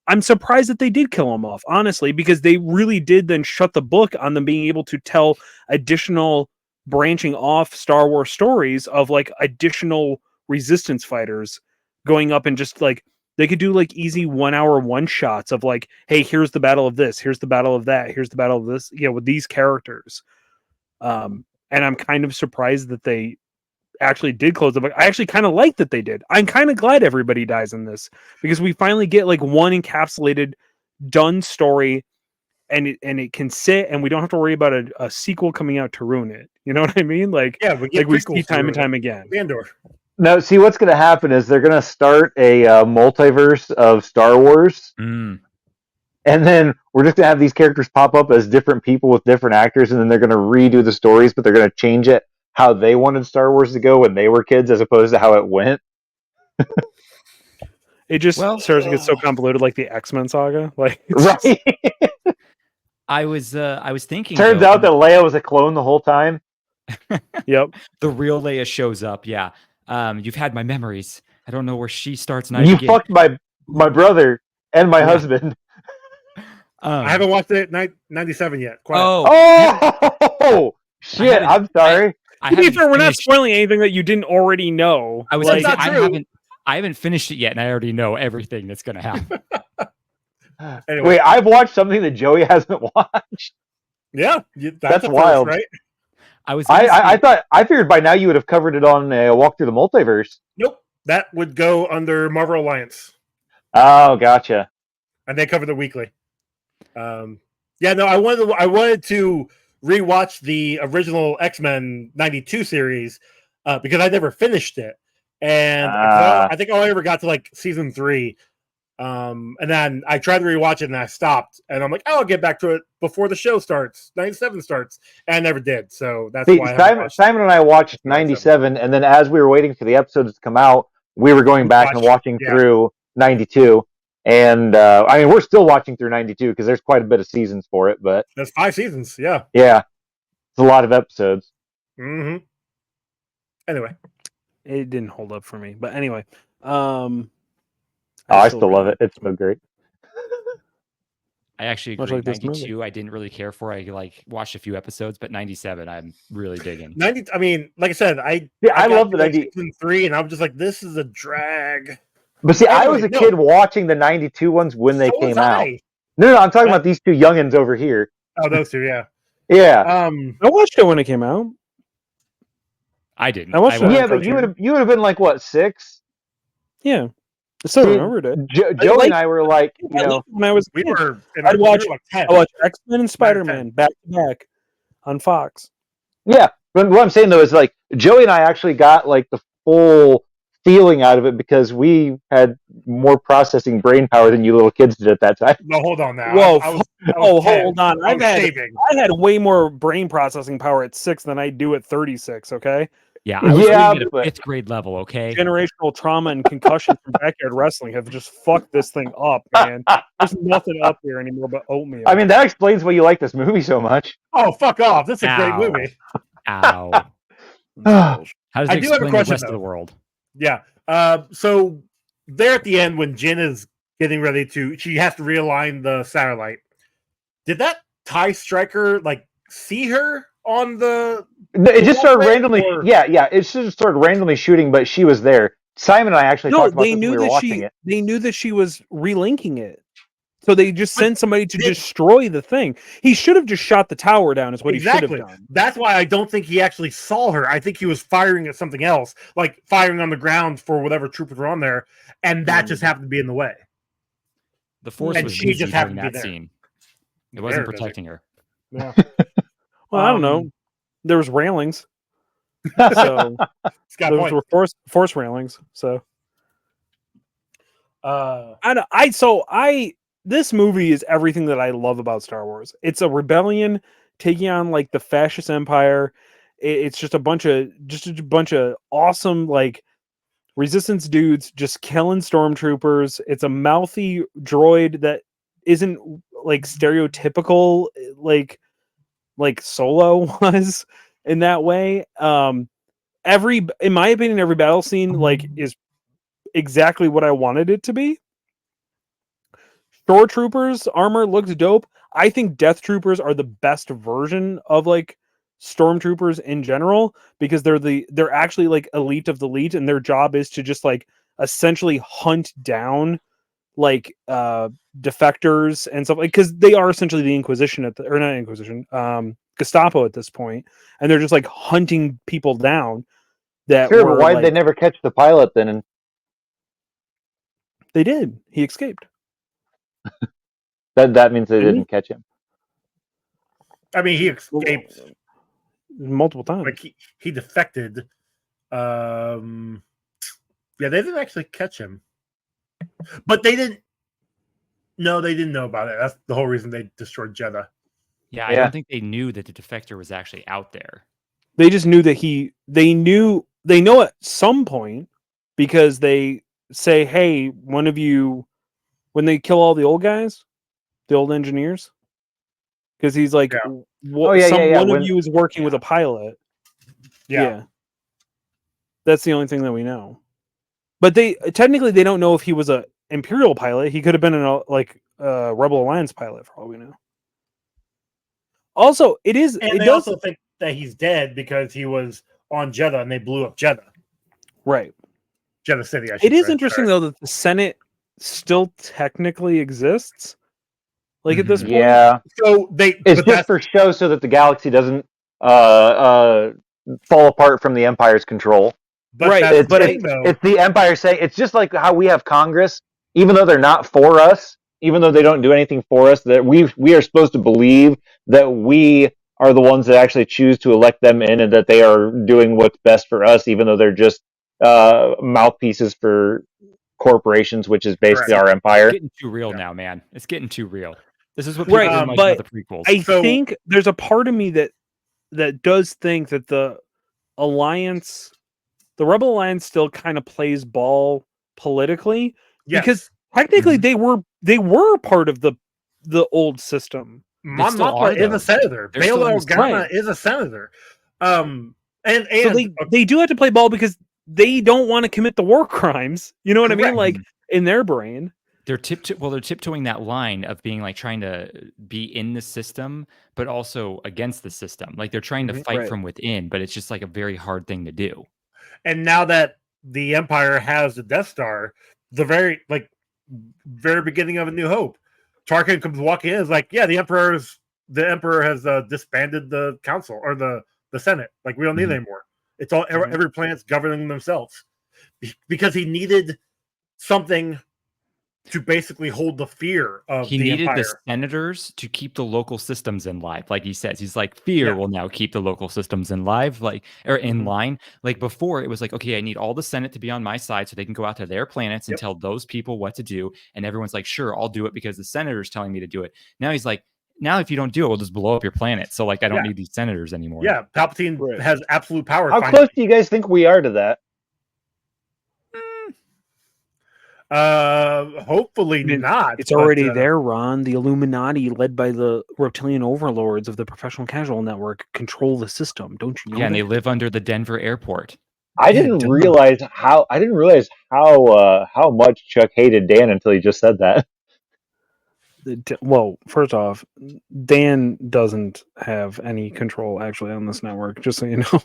I'm surprised that they did kill them off, honestly, because they really did then shut the book on them being able to tell additional branching off Star Wars stories of like additional resistance fighters going up and just like they could do like easy 1 hour one shots of like, hey, here's the battle of this, here's the battle of that, here's the battle of this, with these characters. And I'm kind of surprised that they actually did close the book. I actually kind of like that they did. I'm kind of glad everybody dies in this because we finally get like one encapsulated, done story, and it can sit, and we don't have to worry about a sequel coming out to ruin it. You know what I mean? Like, Yeah, we get we prequels see time to and time again. Andor. no. See, what's going to happen is they're going to start a multiverse of Star Wars, Mm. and then we're just going to have these characters pop up as different people with different actors, and then they're going to redo the stories, but they're going to change it how they wanted Star Wars to go when they were kids, as opposed to how it went. It just starts to get so convoluted, like the X-Men saga. Like, it's just- Right? I was thinking. Turns though, out that Leia was a clone the whole time. yep. the real Leia shows up. Yeah. You've had my memories. I don't know where she starts and I You begin. fucked my brother. and my husband. I haven't watched it 97 yet. Quiet. Oh shit! I'm sorry. To be fair, we're not spoiling anything that you didn't already know. I was That's like, not true. I haven't finished it yet, and I already know everything that's going to happen. Anyway. Wait, I've watched something that Joey hasn't watched. Yeah, That's a first, wild, right? I figured by now you would have covered it on Walk Through the Multiverse. Nope, that would go under Marvel Alliance. Oh, gotcha. And they cover the weekly. Yeah, no, I wanted to rewatch the original X-Men 92 series because I never finished it. And I think I ever got to like season 3. And then I tried to rewatch it and I stopped. And I'm like, oh, I'll get back to it before the show starts. 97 starts. And I never did. So that's why Simon and I watched 97. And then as we were waiting for the episodes to come out, we were going back and watching through 92. And I mean, we're still watching through 92 because there's quite a bit of seasons for it. But there's 5 seasons. Yeah. Yeah. It's a lot of episodes. Mm-hmm. Anyway. It didn't hold up for me. But anyway. I still love it. It's so great. I actually agree. Like 92, I didn't really care for. I like watched a few episodes, but 97, I'm really digging. 90. I mean, like I said, I love the 90. Season 3, and I'm just like, this is a drag. But see, I was a kid watching the 92 ones when they came out. No, I'm talking about these two youngins over here. Oh, those two, yeah. Yeah. I watched it when it came out. I didn't. I watched it. Yeah, but you would have been like what, 6? Yeah. I still remembered it. Joey and I were like, you know, when I was we were. I watched X-Men and Spider-Man back to back on Fox. Yeah, but what I'm saying though is like Joey and I actually got like the full feeling out of it because we had more processing brain power than you little kids did at that time. No, hold on now. Whoa, hold on. I had way more brain processing power at 6 than I do at 36. Okay. Yeah, I was at a 5th grade level. Okay. Generational trauma and concussion from backyard wrestling have just fucked this thing up, man. There's nothing up there anymore but oatmeal. I mean, that explains why you like this movie so much. Oh, fuck off! This is a great movie. Ow. How does it explain the rest of the world? Yeah. So there at the end when Jin is getting ready she has to realign the satellite. Did that TIE striker like see her on the? It just started randomly. Yeah. It just started randomly shooting, but she was there. Simon and I actually talked about this when we were watching it. They knew that she was relinking it, so they just sent somebody to destroy the thing. He should have just shot the tower down. Is what he should have done. That's why I don't think he actually saw her. I think he was firing at something else, like firing on the ground for whatever troopers were on there, and that just happened to be in the way. The Force was busy during that scene. It wasn't protecting her. Yeah. Well, I don't know. There was railings, so those were force railings. So, this movie is everything that I love about Star Wars. It's a rebellion taking on like the fascist empire. It's just a bunch of awesome like resistance dudes just killing stormtroopers. It's a mouthy droid that isn't like stereotypical like Solo was in that way. In my opinion, every battle scene like is exactly what I wanted it to be. Stormtroopers armor looks dope. I think Death Troopers are the best version of like Stormtroopers in general because they're actually like elite of the elite, and their job is to just like essentially hunt down like defectors and stuff, like because they are essentially the Inquisition or not Inquisition, Gestapo at this point, and they're just like hunting people down. That sure, why did they never catch the pilot then? And they did. He escaped. that means they didn't catch him. I mean, he escaped multiple times. Like he defected. Yeah, they didn't actually catch him, but they didn't. No, they didn't know about it. That's the whole reason they destroyed Jeddah. Yeah, I don't think they knew that the defector was actually out there. They just knew that they know at some point because they say, hey, one of you, when they kill all the old guys, the old engineers, because he's like, one of you is working with a pilot. Yeah. That's the only thing that we know. But they technically don't know if he was Imperial pilot. He could have been a Rebel Alliance pilot for all we know. Also, they also think that he's dead because he was on Jeddah and they blew up Jeddah. Right. Jeddah City, I should It is say. interesting, though, that the Senate still technically exists. Like, at this point? Yeah. So it's just for show so that the galaxy doesn't fall apart from the Empire's control. But right. It's the Empire saying, it's just like how we have Congress, even though they're not for us, even though they don't do anything for us, that we are supposed to believe that we are the ones that actually choose to elect them in and that they are doing what's best for us, even though they're just mouthpieces for corporations, which is basically our empire. It's getting too real now, man. It's getting too real. This is what people didn't like about the prequels. I think there's a part of me that does think that the Rebel Alliance still kind of plays ball politically, because technically they were part of the old system. Mon Mothma is a senator. Bail Organa is a senator. And so they do have to play ball because they don't want to commit the war crimes. You know what I mean? Like, in their brain. They're tiptoeing that line of being like trying to be in the system, but also against the system. Like, they're trying to fight from within, but it's just like a very hard thing to do. And now that the Empire has the Death Star, the very beginning of A New Hope, Tarkin comes walking in, is like, yeah, the Emperor has disbanded the council or the Senate. Like, we don't need it anymore. It's all every planet's governing themselves, because he needed something to basically hold the fear of he the needed Empire. The senators to keep the local systems in life. Like he says, he's like, fear will now keep the local systems in life, in line. Like, before, it was like, okay, I need all the Senate to be on my side so they can go out to their planets and tell those people what to do. And everyone's like, sure, I'll do it because the senator's telling me to do it. Now he's like, now if you don't do it, we'll just blow up your planet. So, like, I don't need these senators anymore. Yeah, Palpatine has absolute power. How close do you guys think we are to that? Hopefully not. It's already there, Ron. The Illuminati, led by the reptilian overlords of the Professional Casual Network, control the system. Don't you know? Yeah, and they live under the Denver airport. I didn't realize how much Chuck hated Dan until he just said that. Well, first off, Dan doesn't have any control actually on this network. Just so you know,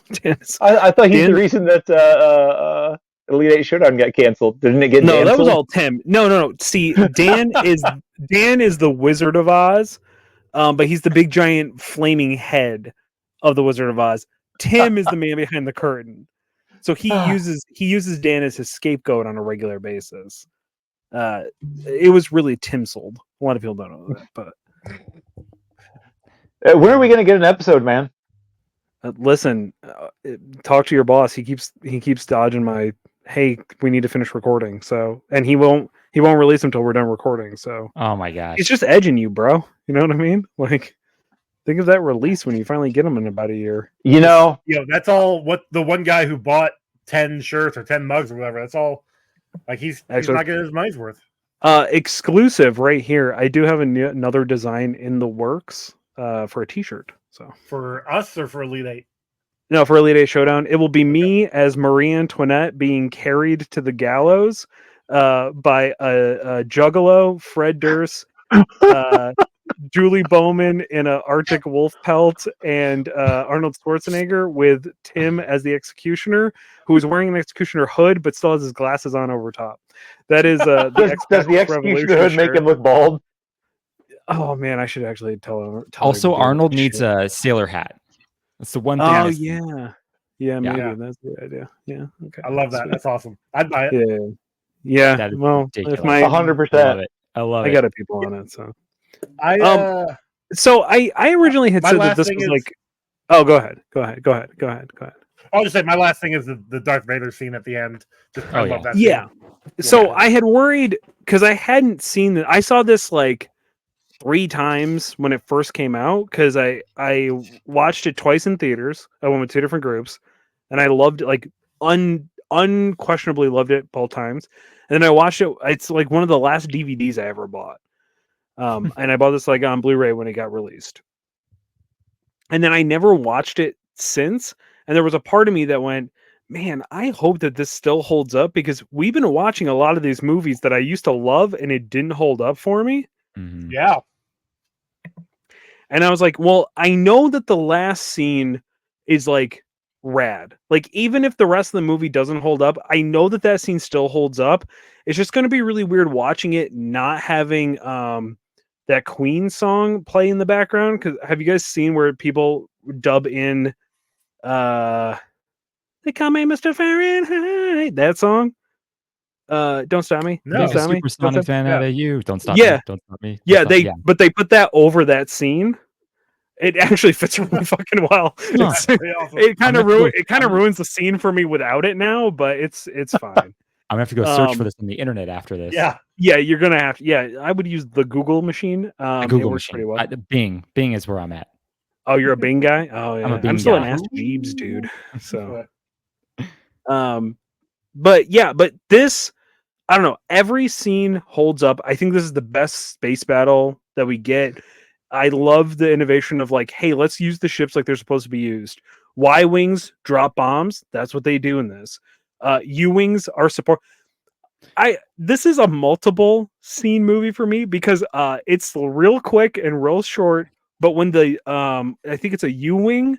I thought he's the reason that Elite 8 Showdown got canceled. Didn't it get canceled? No, that was all Tim. No. See, Dan is the Wizard of Oz, but he's the big giant flaming head of the Wizard of Oz. Tim is the man behind the curtain. So he uses Dan as his scapegoat on a regular basis. It was really Tim sold. A lot of people don't know that, but when are we going to get an episode, man? Listen, talk to your boss. He keeps dodging my, hey, we need to finish recording. So, and he won't release them until we're done recording. So, oh my gosh, he's just edging you, bro. You know what I mean? Like, think of that release when you finally get them in about a year. That's all. What the one guy who bought 10 shirts or 10 mugs or whatever. That's all. Like, he's not getting his money's worth. Exclusive right here. I do have another design in the works for a T-shirt. So for us or for Elite 8? No, for Elite 8 Showdown. It will be me as Marie Antoinette being carried to the gallows by a juggalo, Fred Durst, Julie Bowman in an Arctic wolf pelt, and Arnold Schwarzenegger with Tim as the executioner, who is wearing an executioner hood but still has his glasses on over top. That is does the executioner hood make him look bald? Oh man, I should actually tell him. Also, Arnold needs a sailor hat. That's the one thing. Oh yeah, maybe that's the idea. Yeah, okay. I love that. That's awesome. I'd buy it. Yeah. Well, ridiculous. if my 100%. I love it. I got a people on it, so. So I originally had said that this was like. Oh, go ahead. I'll just say my last thing is the Darth Vader scene at the end. I love that scene. Yeah. So I had worried because I hadn't seen it. I saw this like 3 times when it first came out because I watched it twice in theaters. I went with 2 different groups, and I loved it, like unquestionably loved it both times. And then I watched it. It's like one of the last DVDs I ever bought. And I bought this like on Blu-ray when it got released. And then I never watched it since. And there was a part of me that went, man, I hope that this still holds up because we've been watching a lot of these movies that I used to love and it didn't hold up for me. Mhm. Yeah. And I was like, well, I know that the last scene is like rad. Like, even if the rest of the movie doesn't hold up, I know that that scene still holds up. It's just going to be really weird watching it not having that Queen song play in the background. Because have you guys seen where people dub in they call me Mr. Fahrenheit, that song? Don't stop me. No. Don't Make a stop me. Don't supersonic stop. fan Yeah. out of you. Don't stop Yeah. me. Don't stop me. Don't Yeah, stop- but they put that over that scene. It actually fits really fucking well. Huh. It's, Pretty awesome. it kind I'm of gonna have to go- ruins the scene for me without it now, but it's fine. I'm gonna have to go search for Um, this on the internet after this. Yeah. Yeah, you're gonna have to. Yeah, I would use the Google machine. The It Google works pretty machine. well. Bing. Bing is where I'm at. Oh, you're a Bing guy? Oh yeah. I'm a Bing still an guy. Ask Jeeves dude. So Yeah. but this, I don't know, every scene holds up. I think this is the best space battle that we get. I love the innovation of like, hey, let's use the ships like they're supposed to be used. Y-wings drop bombs. That's what they do in this. U-wings are support. This is a multiple scene movie for me because it's real quick and real short. But when the I think it's a U-wing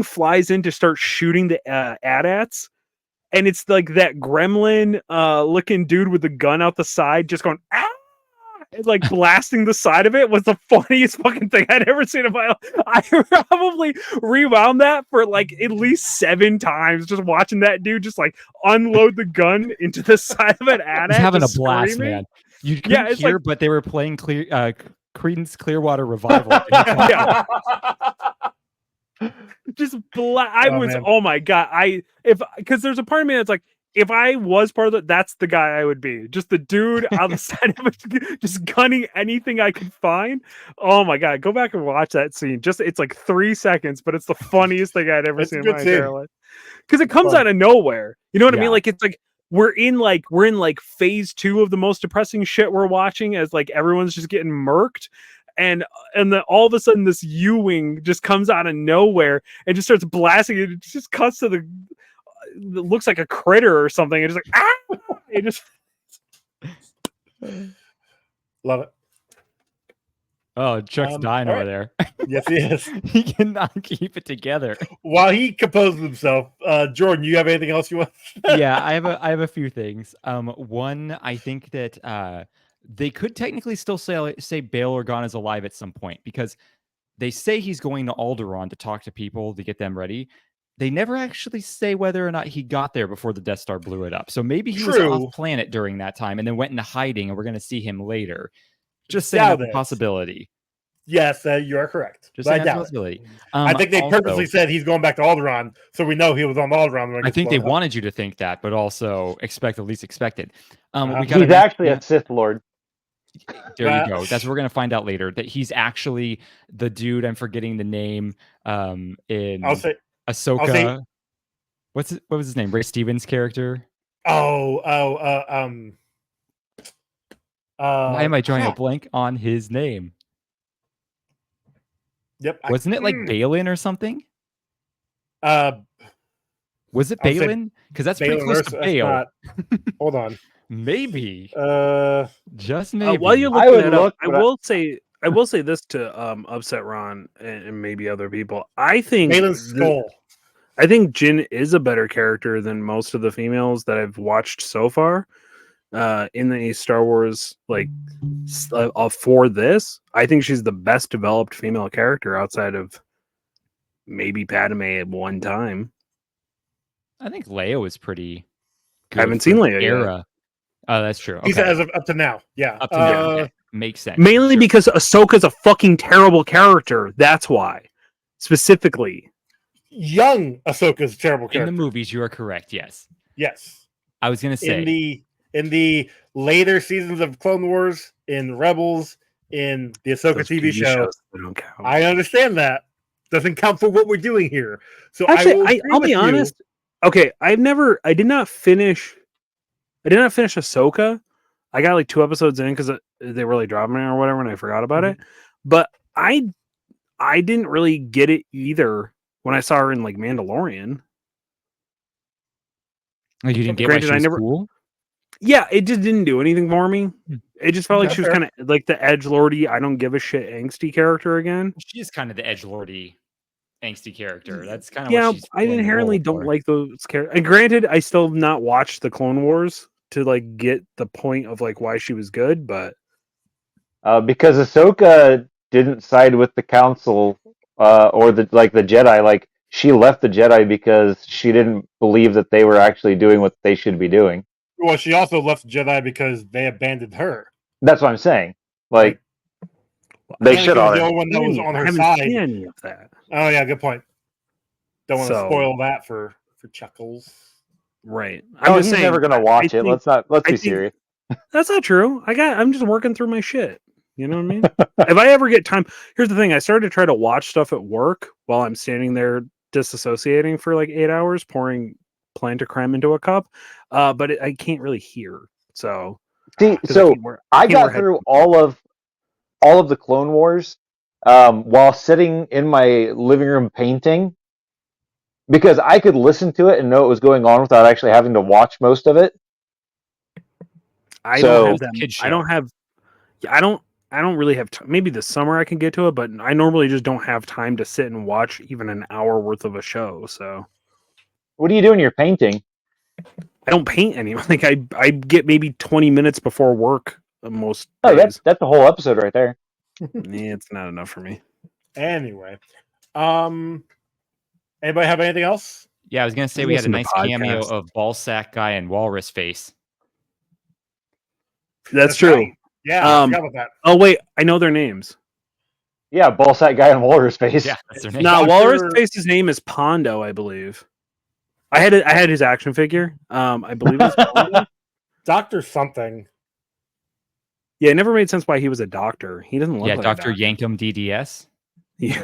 flies in to start shooting the AT-ATs, and it's like that gremlin looking dude with the gun out the side just going ah, and like blasting the side of it was the funniest fucking thing I'd ever seen in my life. I probably rewound that for like at least 7 times, just watching that dude just like unload the gun into the side of an AT-AT. He's having a just blast, screaming. man. You couldn't it's hear, like- but they were playing Creedence Clearwater Revival. Yeah. Just I Oh, was man. oh my god, because there's a part of me that's like, if I was part of it, that's the guy I would be. Just the dude on the side of it, just gunning anything I could find. Oh my god, go back and watch that scene. It's like 3 seconds, but it's the funniest thing I'd ever It's a seen in good my entire scene. life. Because it comes Fun. out of nowhere. You know what I Yeah. mean? Like it's like we're in phase 2 of the most depressing shit we're watching as like everyone's just getting murked. And then all of a sudden this U-wing just comes out of nowhere and just starts blasting it. It just cuts to it looks like a critter or something. It's just like ah! It just Love it. Oh, Chuck's dying all over right. there. Yes, he is. He cannot keep it together. While he composes himself, Jordan, you have anything else you want? Yeah, I have a few things. One, I think that they could technically still say Bail Organa is alive at some point because they say he's going to Alderaan to talk to people to get them ready. They never actually say whether or not he got there before the Death Star blew it up. So maybe he was True. off planet during that time and then went into hiding, and we're going to see him later. Just saying that's a Doubt it. possibility. Yes, you are correct. Just But I saying that's a doubt it. possibility. I think they Also, purposely said he's going back to Alderaan, so we know he was on Alderaan. When it I gets think they blown up. wanted you to think that, but also expect the least expected. Uh-huh. We gotta He's actually a Sith Lord. There you go. That's what we're gonna find out later. That he's actually the dude. I'm forgetting the name. In I'll say. Ahsoka. What was his name? Ray Stevens' character. Why Why am I drawing a blank on his name? Yep. Wasn't it like Balin or something? Was it I'll say Balin? Because that's pretty close to Bale. Hold on. Maybe. Uh, Just maybe. while you're I looking would that up, look, I but will say this to upset Ron and maybe other people. I think Balin's skull. I think Jin is a better character than most of the females that I've watched so far. In the Star Wars, for this, I think she's the best developed female character outside of maybe Padme at one time. I think Leia was pretty good. I haven't for seen the Leia yet. era. Oh, that's true. He Okay. said as of up to now. Yeah. Up to now. Okay. Makes sense. Mainly Sure. because Ahsoka's a fucking terrible character. That's why. Specifically. Young Ahsoka's a terrible in character. the movies, you are correct. Yes. Yes. I was gonna say In the later seasons of Clone Wars, in Rebels, in the Ahsoka Those TV show, shows, they don't count. I understand that. Doesn't count for what we're doing here. So Actually, I'll be honest. Okay, I did not finish Ahsoka. I got like 2 episodes in because they were like dropping it or whatever, and I forgot about it. But I didn't really get it either when I saw her in like Mandalorian. Like, you didn't get Granted, why she I was never- cool? Yeah, it just didn't do anything for me. It just felt like Okay, she was fair. kind of like the edgelordy, I don't give a shit angsty character again. She is kind of the edgelordy, angsty character. That's kind of Yeah, what she's I filling the inherently role don't for. like those characters. And granted, I still have not watched the Clone Wars to like get the point of like why she was good, but Because Ahsoka didn't side with the Council or the Jedi. Like she left the Jedi because she didn't believe that they were actually doing what they should be doing. Well, she also left Jedi because they abandoned her. That's what I'm saying. Like they Anakin should was the already. only one that was on I her haven't side. seen any of that. Oh yeah, good point. Don't want to So- spoil that for Chuckles. Right. Oh, just he's saying, never gonna watch it. think- Let's I be think- serious. That's not true. I'm just working through my shit. You know what I mean? If I ever get time, here's the thing. I started to try to watch stuff at work while I'm standing there disassociating for like 8 hours, pouring Plan to creme into a cup. But I can't really hear. So, See, 'cause so can't wear- I can't got wear through all of the Clone Wars while sitting in my living room painting because I could listen to it and know what was going on without actually having to watch most of it. I So- don't have them. Kid I don't have. I don't really have time. Maybe this summer I can get to it, but I normally just don't have time to sit and watch even an hour worth of a show. So What do you do when you're painting? I don't paint anymore. Like I get maybe 20 minutes before work most Oh, days. that's a whole episode right there. Yeah, it's not enough for me. Anyway, anybody have anything else? Yeah, I was gonna say we had a Listen to nice cameo podcasts. of Ballsack guy and Walrus face. That's true. right. Yeah, I Um, forgot about that. Oh wait, I know their names. Yeah, ballsack guy in Walrus face. Yeah, that's their name. No, Dr. Walrus Face's name is Pondo, I believe. I had his action figure. I believe it's Pondo. Doctor something. Yeah, it never made sense why he was a doctor. He doesn't look Yeah, like Dr. a doctor. Yankum DDS. Yeah.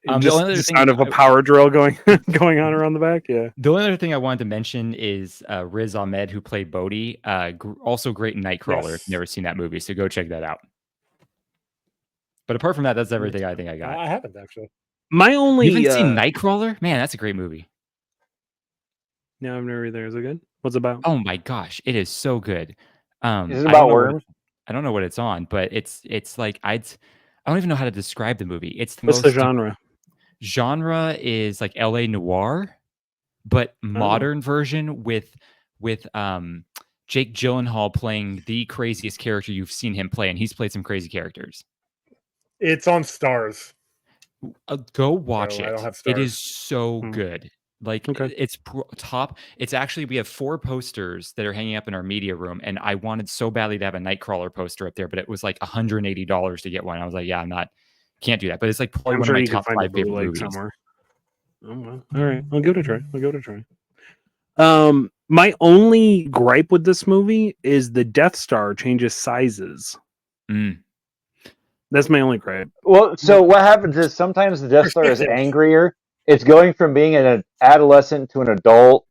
The Just only other the thing sound of a I- power drill going going on around the back. Yeah. The only other thing I wanted to mention is Riz Ahmed, who played Bodhi. Also great in Nightcrawler. Yes. Never seen that movie, so go check that out. But apart from that, that's everything I think I got. I haven't actually. My only You haven't seen Nightcrawler? Man, that's a great movie. No, I've never either. Is it good? What's it about? Oh my gosh, it is so good. Is it I don't about know what- worms? I don't know what it's on, but it's like I don't even know how to describe the movie. It's the What's most the genre? genre is like LA noir, but modern version with Jake Gyllenhaal playing the craziest character you've seen him play, and he's played some crazy characters. It's on Stars. Go watch No, I it. don't have It Stars. is so good. Like Okay. it's top. It's actually we have 4 posters that are hanging up in our media room, and I wanted so badly to have a Nightcrawler poster up there, but it was like $180 to get one. I was like, yeah, can't do that. But it's like probably I'm one sure of my you can top find a 5 favorite bootleg movies. somewhere. Oh well. All right. I'll give it a try. My only gripe with this movie is the Death Star changes sizes. Mm. That's my only gripe. Well, so what happens is sometimes the Death Star is Perspective. angrier. It's going from being an adolescent to an adult.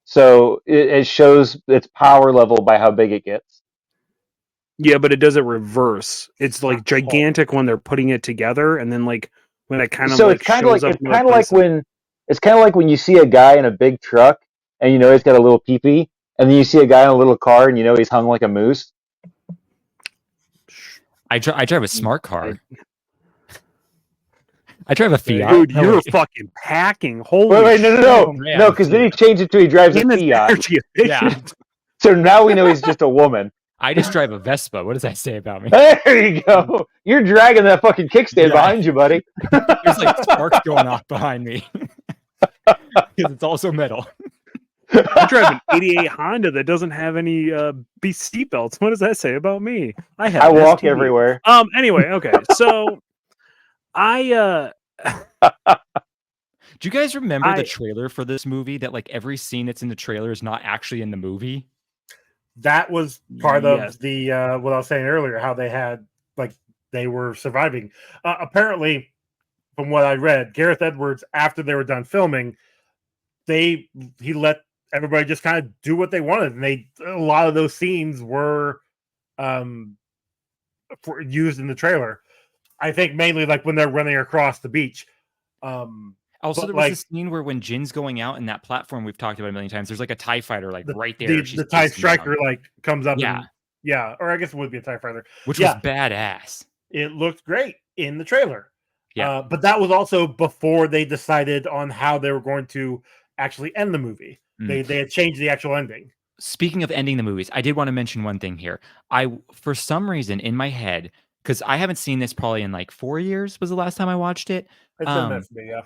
So it shows its power level by how big it gets. Yeah, but it does it reverse. It's like gigantic when they're putting it together, and then like when it kind of So like it's kind of like shows up it's in kind of like places. when you see a guy in a big truck and you know he's got a little peepee, and then you see a guy in a little car and you know he's hung like a moose. I drive a smart car. I drive a Fiat. Dude, No, you're wait. fucking packing. Holy Wait, no, man. no, because then he changed it to he drives a Him is Fiat. energy efficient. So now we know he's just a woman. I just drive a Vespa. What does that say about me? There you go. You're dragging that fucking kickstand Yeah. behind you, buddy. There's like sparks going off behind me because it's also metal. I drive an 88 Honda that doesn't have any seat belts. What does that say about me? I have I walk STD. everywhere. Anyway, okay. So I Do you guys remember I- the trailer for this movie? That like every scene that's in the trailer is not actually in the movie. That was part Yes. of the what I was saying earlier, how they had like they were surviving. Apparently, from what I read, Gareth Edwards, after they were done filming, he let everybody just kind of do what they wanted, and a lot of those scenes were used in the trailer. I think mainly like when they're running across the beach. Also, But, there was this scene where when Jin's going out in that platform we've talked about a million times, there's like a TIE fighter right there. The TIE Striker comes up. Yeah. Or I guess it would be a TIE fighter. Which was badass. It looked great in the trailer. Yeah. But that was also before they decided on how they were going to actually end the movie. They had changed the actual ending. Speaking of ending the movies, I did want to mention one thing here. For some reason in my head, because I haven't seen this probably in like 4 years was the last time I watched it. It's been meant for me, yeah.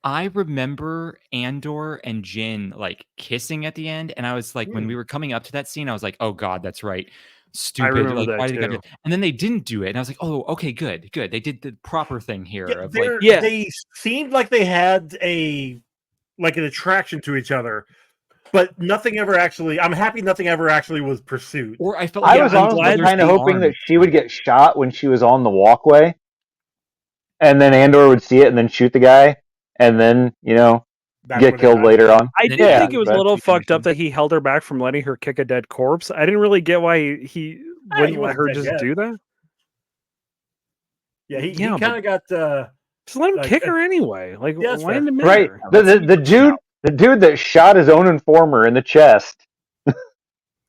I remember Andor and Jin like kissing at the end, and I was like, when we were coming up to that scene, I was like, "Oh God, that's right, stupid." Like, why did they do? And then they didn't do it, and I was like, "Oh, okay, good. They did the proper thing here." They seemed like they had an attraction to each other, but nothing ever actually. I'm happy nothing ever actually was pursued. Or I felt I was honestly kind of hoping that she would get shot when she was on the walkway, and then Andor would see it and then shoot the guy. And then, get killed later on. I did think it was a little fucked up that he held her back from letting her kick a dead corpse. I didn't really get why he wouldn't let her just do that. Yeah, he kind of got... just let him kick her anyway. Like, why didn't it matter? Right. The dude that shot his own informer in the chest.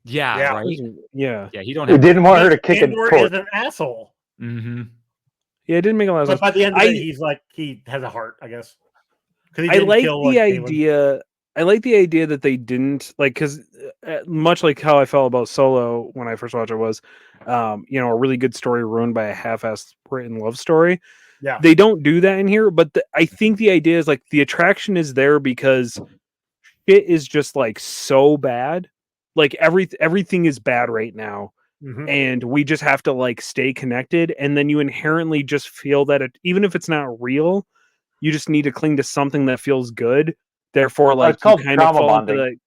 Yeah, right? Yeah. Yeah, he didn't want her to kick a corpse. Is an asshole. Mm-hmm. Yeah, it didn't make a lot of sense. But by the end of it, he's like, he has a heart, I guess. I like the idea. I like the idea that they didn't because much like how I felt about Solo when I first watched it was, a really good story ruined by a half-assed written love story. Yeah, they don't do that in here, but I think the idea is like the attraction is there because shit is just like so bad, like everything is bad right now, and we just have to like stay connected, and then you inherently just feel that even if it's not real. You just need to cling to something that feels good. Therefore, like it's called trauma bonding.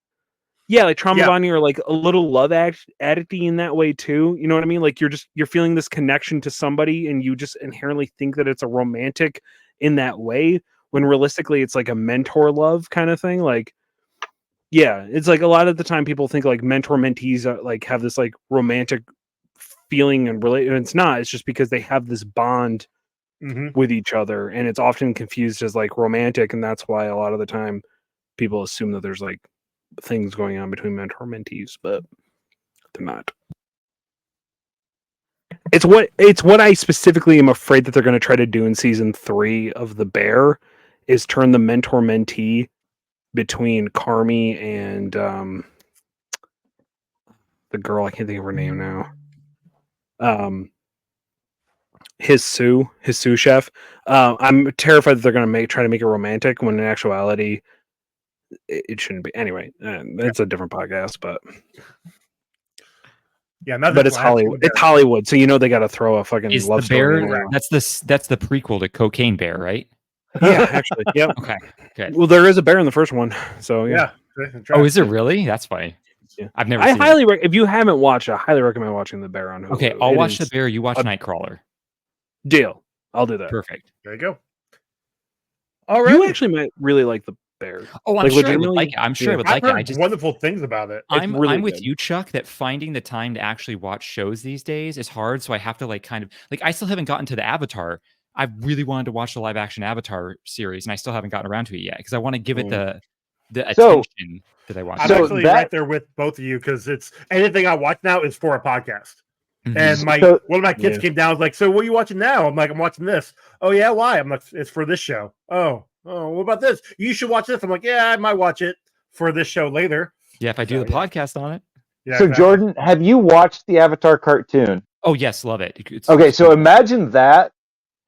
Like trauma bonding, or like a little love addicting in that way too. You know what I mean? Like you're feeling this connection to somebody, and you just inherently think that it's a romantic in that way. When realistically, it's like a mentor love kind of thing. Like, yeah, it's like a lot of the time people think like mentor mentees like have this like romantic feeling and and it's not. It's just because they have this bond. With each other, and it's often confused as like romantic, and that's why a lot of the time people assume that there's like things going on between mentor and mentees, but they're not. It's what I specifically am afraid that they're going to try to do in season 3 of The Bear is turn the mentor mentee between Carmi and the girl, I can't think of her name now. His sous chef. I'm terrified that they're going to try to make it romantic when in actuality it shouldn't be. Anyway, it's a different podcast, but but it's Hollywood. It's Hollywood, so they got to throw a fucking love story. That's the prequel to Cocaine Bear, right? Yeah, actually, yep. Okay, good. Well, there is a bear in the first one, so yeah. Oh, is it really? That's funny. Yeah. I've never. If you haven't watched it, I highly recommend watching The Bear on Hulu. Okay, I'll watch The Bear. You watch Nightcrawler. Deal. I'll do that. Perfect. There you go. All right. You actually might really like The Bear. Oh, I'm sure I would like it. I'm sure I would like it. I just wonderful things about it. I'm with you, Chuck, that finding the time to actually watch shows these days is hard. So I have to I still haven't gotten to the Avatar. I really wanted to watch the live action Avatar series, and I still haven't gotten around to it yet because I want to give it the attention that I want. I'm actually right there with both of you because it's anything I watch now is for a podcast. And one of my kids came down, was like, "So what are you watching now?" I'm like, "I'm watching this." "Oh yeah, why?" I'm like, "It's for this show." "Oh, what about this?" "You should watch this." I'm like, "Yeah, I might watch it for this show later." Yeah, if I do the podcast on it. Yeah, so exactly. Jordan, have you watched the Avatar cartoon? Oh yes, love it. Okay, so imagine that,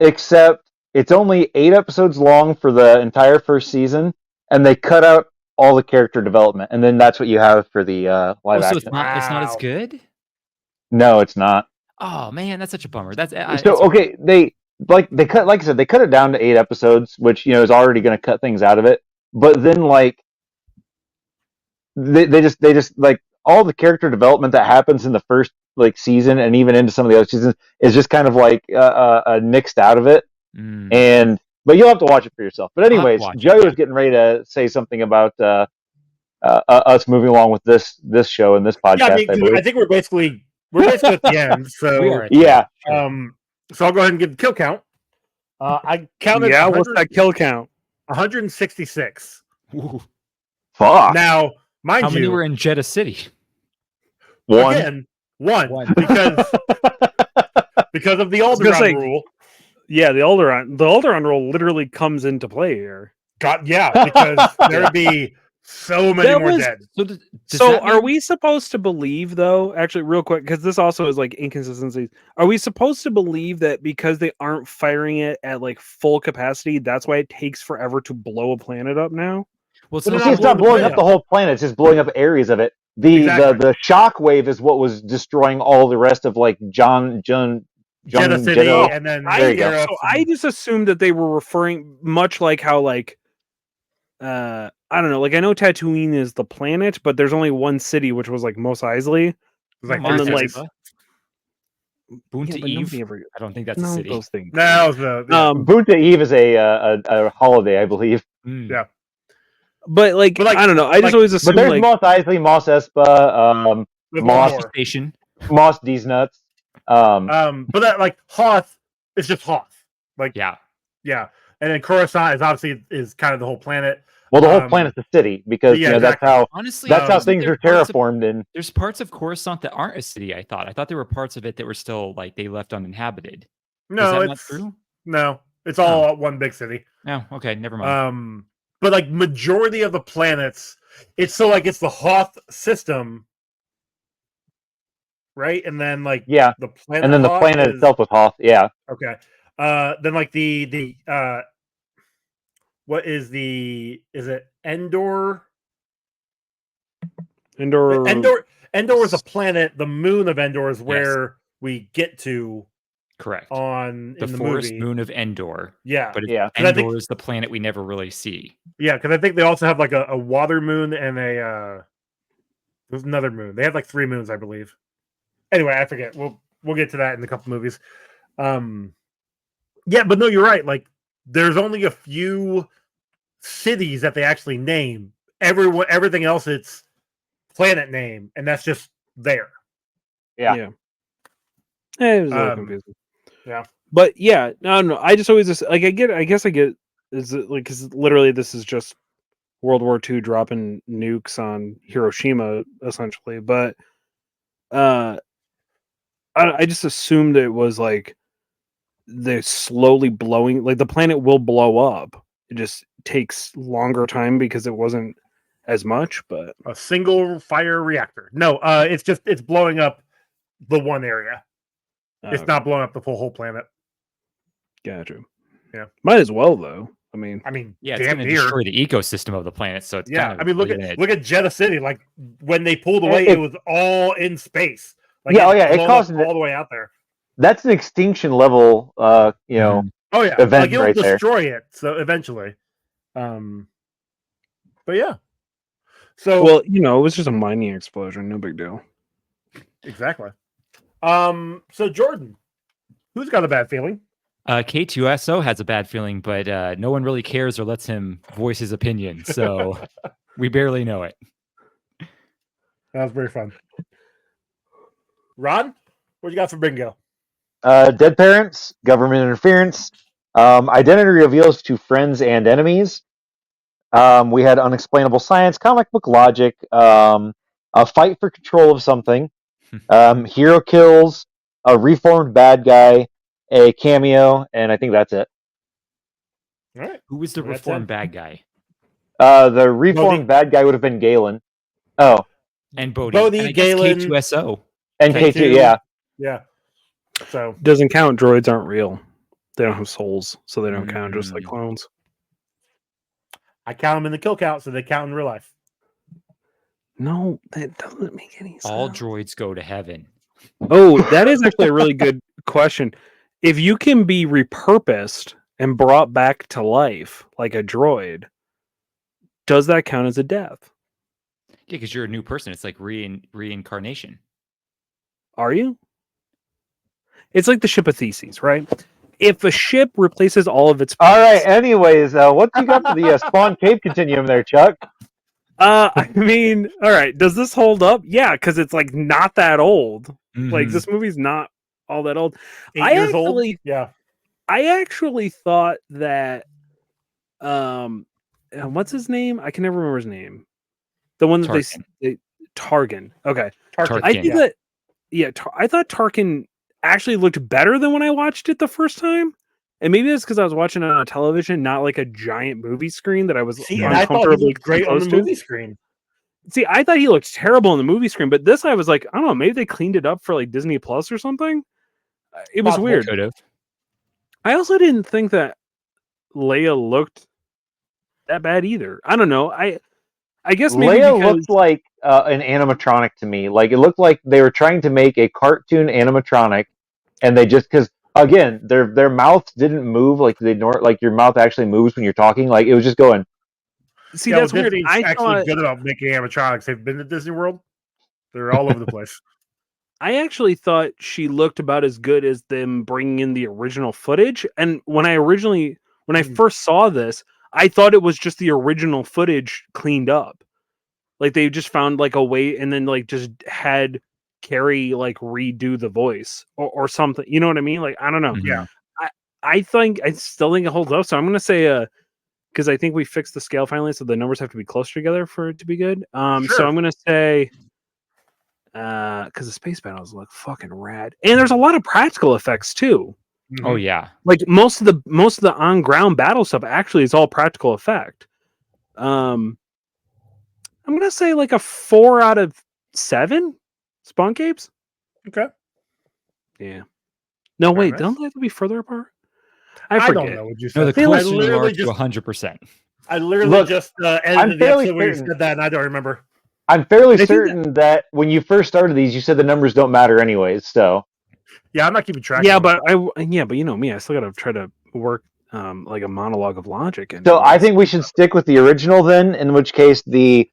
except it's only 8 episodes long for the entire first season, and they cut out all the character development, and then that's what you have for the live action. So it's not as good? No, it's not. Oh man, that's such a bummer. They cut, like I said, they cut it down to 8 episodes, which is already going to cut things out of it. But then they just like all the character development that happens in the first season and even into some of the other seasons is just kind of nixed out of it. But you'll have to watch it for yourself. But anyways, Joey was getting ready to say something about us moving along with this show and this podcast. I think we're basically at the end. So yeah. So I'll go ahead and give the kill count. I counted. Yeah, what's that kill count? 166. Ooh. Fuck. Now, mind How you, many were in Jeddah City? One. again, one, One. because of the was gonna Alderaan say- rule. Yeah, the Alderaan rule literally comes into play here. Because there would be so many That more was- dead. So, does So that are mean- we supposed to believe, though, actually, real quick, because this also is like inconsistencies, are we supposed to believe that because they aren't firing it at like full capacity, that's why it takes forever to blow a planet up now? Well, But so they're See, it's not blowing blowing the up the whole planet; it's just blowing up areas of it. The shock wave is what was destroying all the rest of like Jeddah City, Jeddah. and then There you go. Europe, So I just assumed that they were referring much like how like I don't know, like I know Tatooine is the planet, but there's only one city, which was like Mos Eisley. It was like And then, three like, cities. Boonta Yeah, but Eve. nobody ever I don't think that's a no city. those things. No, it was yeah. Bunta Eve is a holiday, I believe. Mm. Yeah. But like, I don't know. I just always But assumed there's like Mos Eisley, Mos Espa, There's Moss- one more. Station. Mos D's nuts. But that like Hoth is just Hoth. Like Yeah. yeah. And then Coruscant is kind of the whole planet. Well, the whole planet's a city because yeah, you know exactly. Honestly, that's how isn't things there are parts of- terraformed. And There's parts of Coruscant that aren't a city. I thought there were parts of it that were still like they left uninhabited. Is No, that not it's true? no. It's all one big city. No. Okay. Never mind. But like majority of the planets, it's the Hoth system, right? And then like yeah, the planet, and then the Hoth planet is- itself with Hoth. Yeah, Okay. Then like the what is it Endor? Endor. Endor is a planet. The moon of Endor is where we get to Correct. on The in the forest movie. Moon of Endor. Yeah, But yeah. And I Endor think- is the planet we never really see. yeah, because I think they also have like a water moon and a there's another moon. They have like 3 moons, I believe. Anyway, I forget. We'll get to that in a couple movies. Yeah, but no, you're right. Like, there's only a few cities that they actually name. Everything else, it's planet name, and that's just there. Yeah. It was a little Um, confusing. yeah. But yeah, no. I just always like I guess I get is it like because literally this is just World War II dropping nukes on Hiroshima essentially, but I just assumed it was like they're slowly blowing, like the planet will blow up. It just takes longer time because it wasn't as much, but A single fire reactor. No, it's blowing up the one area. It's not blowing up the whole planet. Gotcha. Yeah. Might as well though. I mean, Yeah, it's damn going to near. destroy the ecosystem of the planet. So it's Yeah, kind of I mean, look really at Jeddah City. Like when they pulled away, it was all in space. Like, Yeah, it blown caused up all the way out there. that's an extinction level. You know, Oh yeah, Event like it'll right there. destroy it. So eventually, but yeah. So well, it was just a mining explosion, no big deal. exactly. So Jordan, who's got a bad feeling? K2SO has a bad feeling, but no one really cares or lets him voice his opinion. So we barely know it. That was very fun. Ron, what you got for bingo? dead parents, government interference, identity reveals to friends and enemies. We had unexplainable science, comic book logic, a fight for control of something, hero kills, a reformed bad guy, a cameo, and I think that's it. All right. Who was the Well, that's reformed it. bad guy? The reformed bad guy would have been Galen. Oh, And Bodhi. Bodhi, and I guess Galen. K2SO. and K2. K2, yeah. Yeah. So Doesn't count. Droids aren't real. They don't have souls, so they don't count, just like Mm. clones. I count them in the kill count, so they count in real life. No, that doesn't make any sense. All droids go to heaven. Oh, that is actually a really good question. If you can be repurposed and brought back to life like a droid, does that count as a death? Yeah, because you're a new person. It's like reincarnation. Are you? It's like the ship of Theses, right? If a ship replaces all of its All right. parts- Anyways, what you got for the Spawn Cape continuum there, Chuck? I mean, all right, does this hold up? Yeah, because it's like not that old. Like Mhm. this movie's not all that old. 8 I years old. actually- Yeah. I actually thought that what's his name? I can never remember his name. The one that they Tarkin. Okay, Tarkin. I think that I thought Tarkin actually looked better than when I watched it the first time. And maybe it's because I was watching it on television, not like a giant movie screen that I was and I thought he looked great on the movie screen. See, I thought he looked terrible in the movie screen, but this I was like, I don't know, maybe they cleaned it up for like Disney Plus or something. It was weird. Could have. I also didn't think that Leia looked that bad either. I don't know. I guess maybe Leia looked like an animatronic to me. Like it looked like they were trying to make a cartoon animatronic, and they just because again their mouths didn't move like like your mouth actually moves when you're talking. Like it was just going. See, that's weird. Disney's actually good about making animatronics. They've been to Disney World. They're all over the place. I actually thought she looked about as good as them bringing in the original footage. And when I first saw this, I thought it was just the original footage cleaned up. Like they just found like a way and then like just had Carrie like redo the voice or something. You know what I mean? Like, I don't know. Mm-hmm. Yeah. I still think it holds up. So I'm going to say, because I think we fixed the scale finally, so the numbers have to be closer together for it to be good. So I'm gonna say, because the space battles look fucking rad, and there's a lot of practical effects too. Mm-hmm. Oh yeah, like most of the on ground battle stuff actually is all practical effect. I'm gonna say like a 4 out of 7 spawn capes. Okay. Yeah. No, wait, don't they have to be further apart? I forget. don't know what you said. No, the closer you are to 100%. I literally just edited the episode where you said that, and I don't remember. I'm fairly certain that when you first started these, you said the numbers don't matter anyways. So, yeah, I'm not keeping track. Yeah, but but you know me, I still got to try to work like a monologue of logic. So I think we should stick with the original then. In which case, the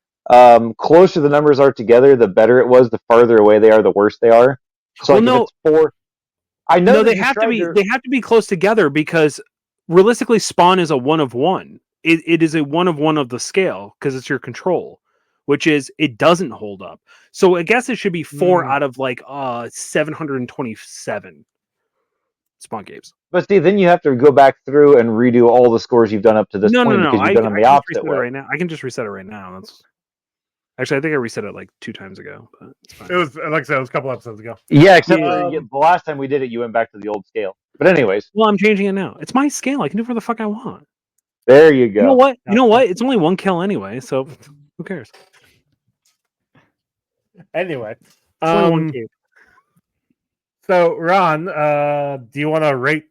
closer the numbers are together, the better it was. The farther away they are, the worse they are. So like if it's 4. I know no, they have to be. They have to be close together because realistically, spawn is a 1 of 1. It is a 1 of 1 of the scale because it's your control, which is it doesn't hold up. So I guess it should be 4 out of like 727 spawn games. But see, then you have to go back through and redo all the scores you've done up to this point because you've done them the opposite way. Right now, I can just reset it right now. That's actually, I think I reset it like 2 times ago, but it's fine. It was like I said, it was a couple episodes ago. Yeah, except for the last time we did it, you went back to the old scale. But anyways, well, I'm changing it now. It's my scale. I can do whatever the fuck I want. There you go. You know what? You know what? It's only 1 kill anyway, so who cares? Anyway, It's only 1 kill. So Ron, do you want to rate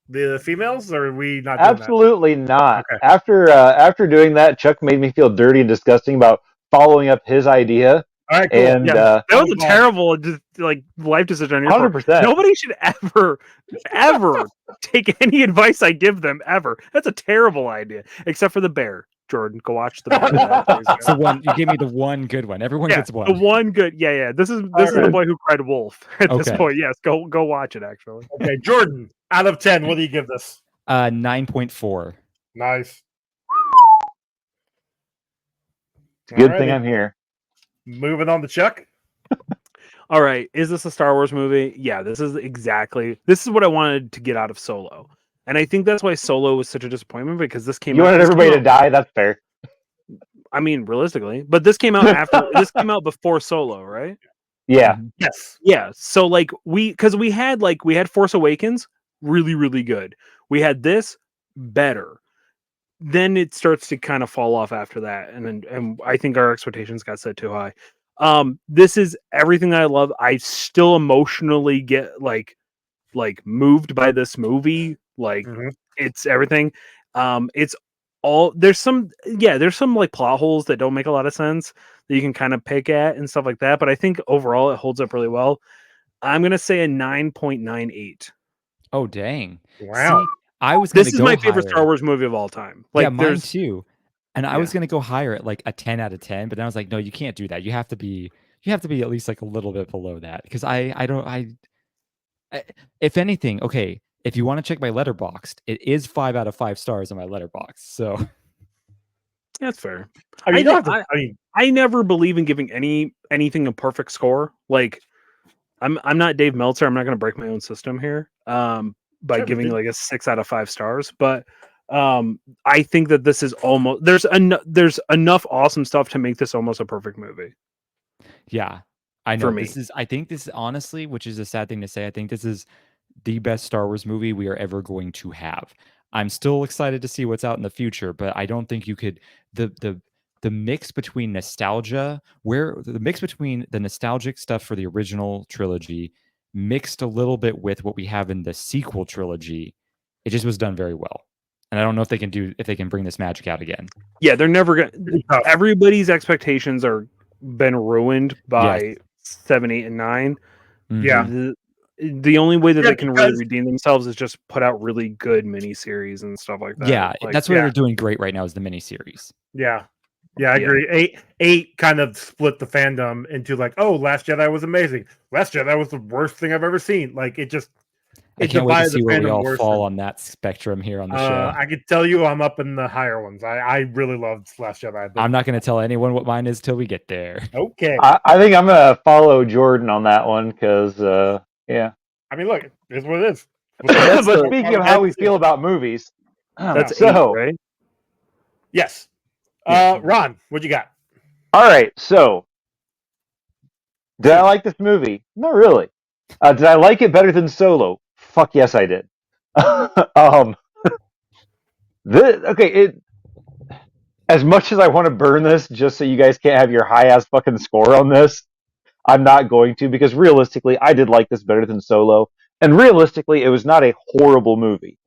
the females, or are we not? Absolutely not. Okay. After doing that, Chuck made me feel dirty and disgusting about following up his idea. All right, cool. And that was a terrible life decision on your 100%. part. Nobody should ever take any advice I give them ever. That's a terrible idea, except for the bear. Jordan, go watch the bear. It's the one you give me the one good one. Everyone gets one. The one good. Yeah. This is the boy who cried wolf. At this point, yes. Go watch it. Actually. Okay, Jordan. Out of 10, what do you give this? 9.4. Nice. Good thing I'm here. Moving on to Chuck. All right. Is this a Star Wars movie? Yeah, this is what I wanted to get out of Solo. And I think that's why Solo was such a disappointment because this came out. You wanted everybody to die? That's fair. I mean, realistically. But this came out this came out before Solo, right? Yeah. Yes. Yeah. So like we had Force Awakens, really, really good. We had this better. Then it starts to kind of fall off after that, and I think our expectations got set too high. This is everything that I love. I still emotionally get like moved by this movie. Like it's everything. It's all there's some like plot holes that don't make a lot of sense that you can kind of pick at and stuff like that. But I think overall it holds up really well. I'm gonna say a 9.98. Oh dang! Wow. See, this is my favorite Star Wars movie of all time. Like, yeah, mine too. And I was gonna go higher at like a 10 out of 10, but then I was like, no, you can't do that. You have to be at least like a little bit below that because if anything, okay, if you want to check my Letterboxd, it is 5 out of 5 stars on my Letterboxd. So that's fair. I never believe in giving anything a perfect score. Like I'm not Dave Meltzer. I'm not going to break my own system here. By giving like a 6 out of 5 stars, but I think that this is almost there's enough awesome stuff to make this almost a perfect movie. Yeah, I know. For me. I think this honestly, which is a sad thing to say, I think this is the best Star Wars movie we are ever going to have. I'm still excited to see what's out in the future, but I don't think you could the mix between nostalgia, where the mix between the nostalgic stuff for the original trilogy mixed a little bit with what we have in the sequel trilogy. It just was done very well. And I don't know if they can bring this magic out again. Yeah, they're never gonna. Everybody's expectations are been ruined by 7, 8, and 9. Yeah. The only way that Yeah, they can really because- redeem themselves is just put out really good miniseries and stuff like that. Yeah, Like, that's what they're doing great right now is the miniseries. Yeah. Yeah, I agree. Eight kind of split the fandom into like, oh, Last Jedi was amazing. Last Jedi was the worst thing I've ever seen. Like it just I it can't wait to divided see the where we fandom all worse fall than- on that spectrum here on the show. I could tell you I'm up in the higher ones. I really loved Last Jedi. But... I'm not going to tell anyone what mine is till we get there. Okay. I think I'm gonna follow Jordan on that one because, yeah. I mean, look, it's what it is. But speaking of how we feel about movies, that's so 8, right? Yes. Yeah. Ron, what you got? all right. So, did I like this movie? Not really. Did I like it better than Solo? Fuck yes, I did. It. As much as I want to burn this, just so you guys can't have your high ass fucking score on this, I'm not going to because realistically, I did like this better than Solo, and realistically, it was not a horrible movie.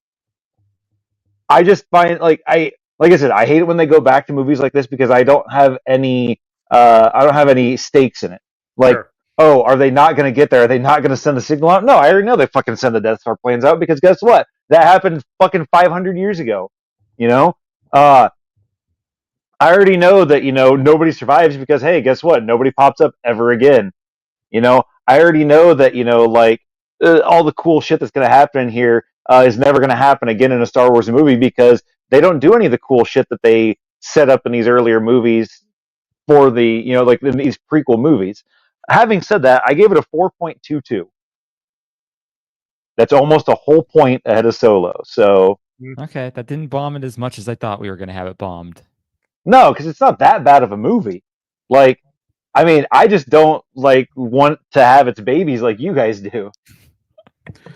I just find like I said, I hate it when they go back to movies like this because I don't have any stakes in it. Like, Sure. oh, are they not going to get there? Are they not going to send the signal out? No, I already know they fucking send the Death Star planes out because guess what? That happened fucking 500 years ago. You know, I already know that nobody survives because hey, guess what? Nobody pops up ever again. I already know that all the cool shit that's going to happen here is never going to happen again in a Star Wars movie because they don't do any of the cool shit that they set up in these earlier movies for the like in these prequel movies. Having said that, I gave it a 4.22. That's almost a whole point ahead of Solo. So Okay, that didn't bomb it as much as I thought we were going to have it bombed. no, because it's not that bad of a movie. Like, I mean, I just don't want to have its babies like you guys do.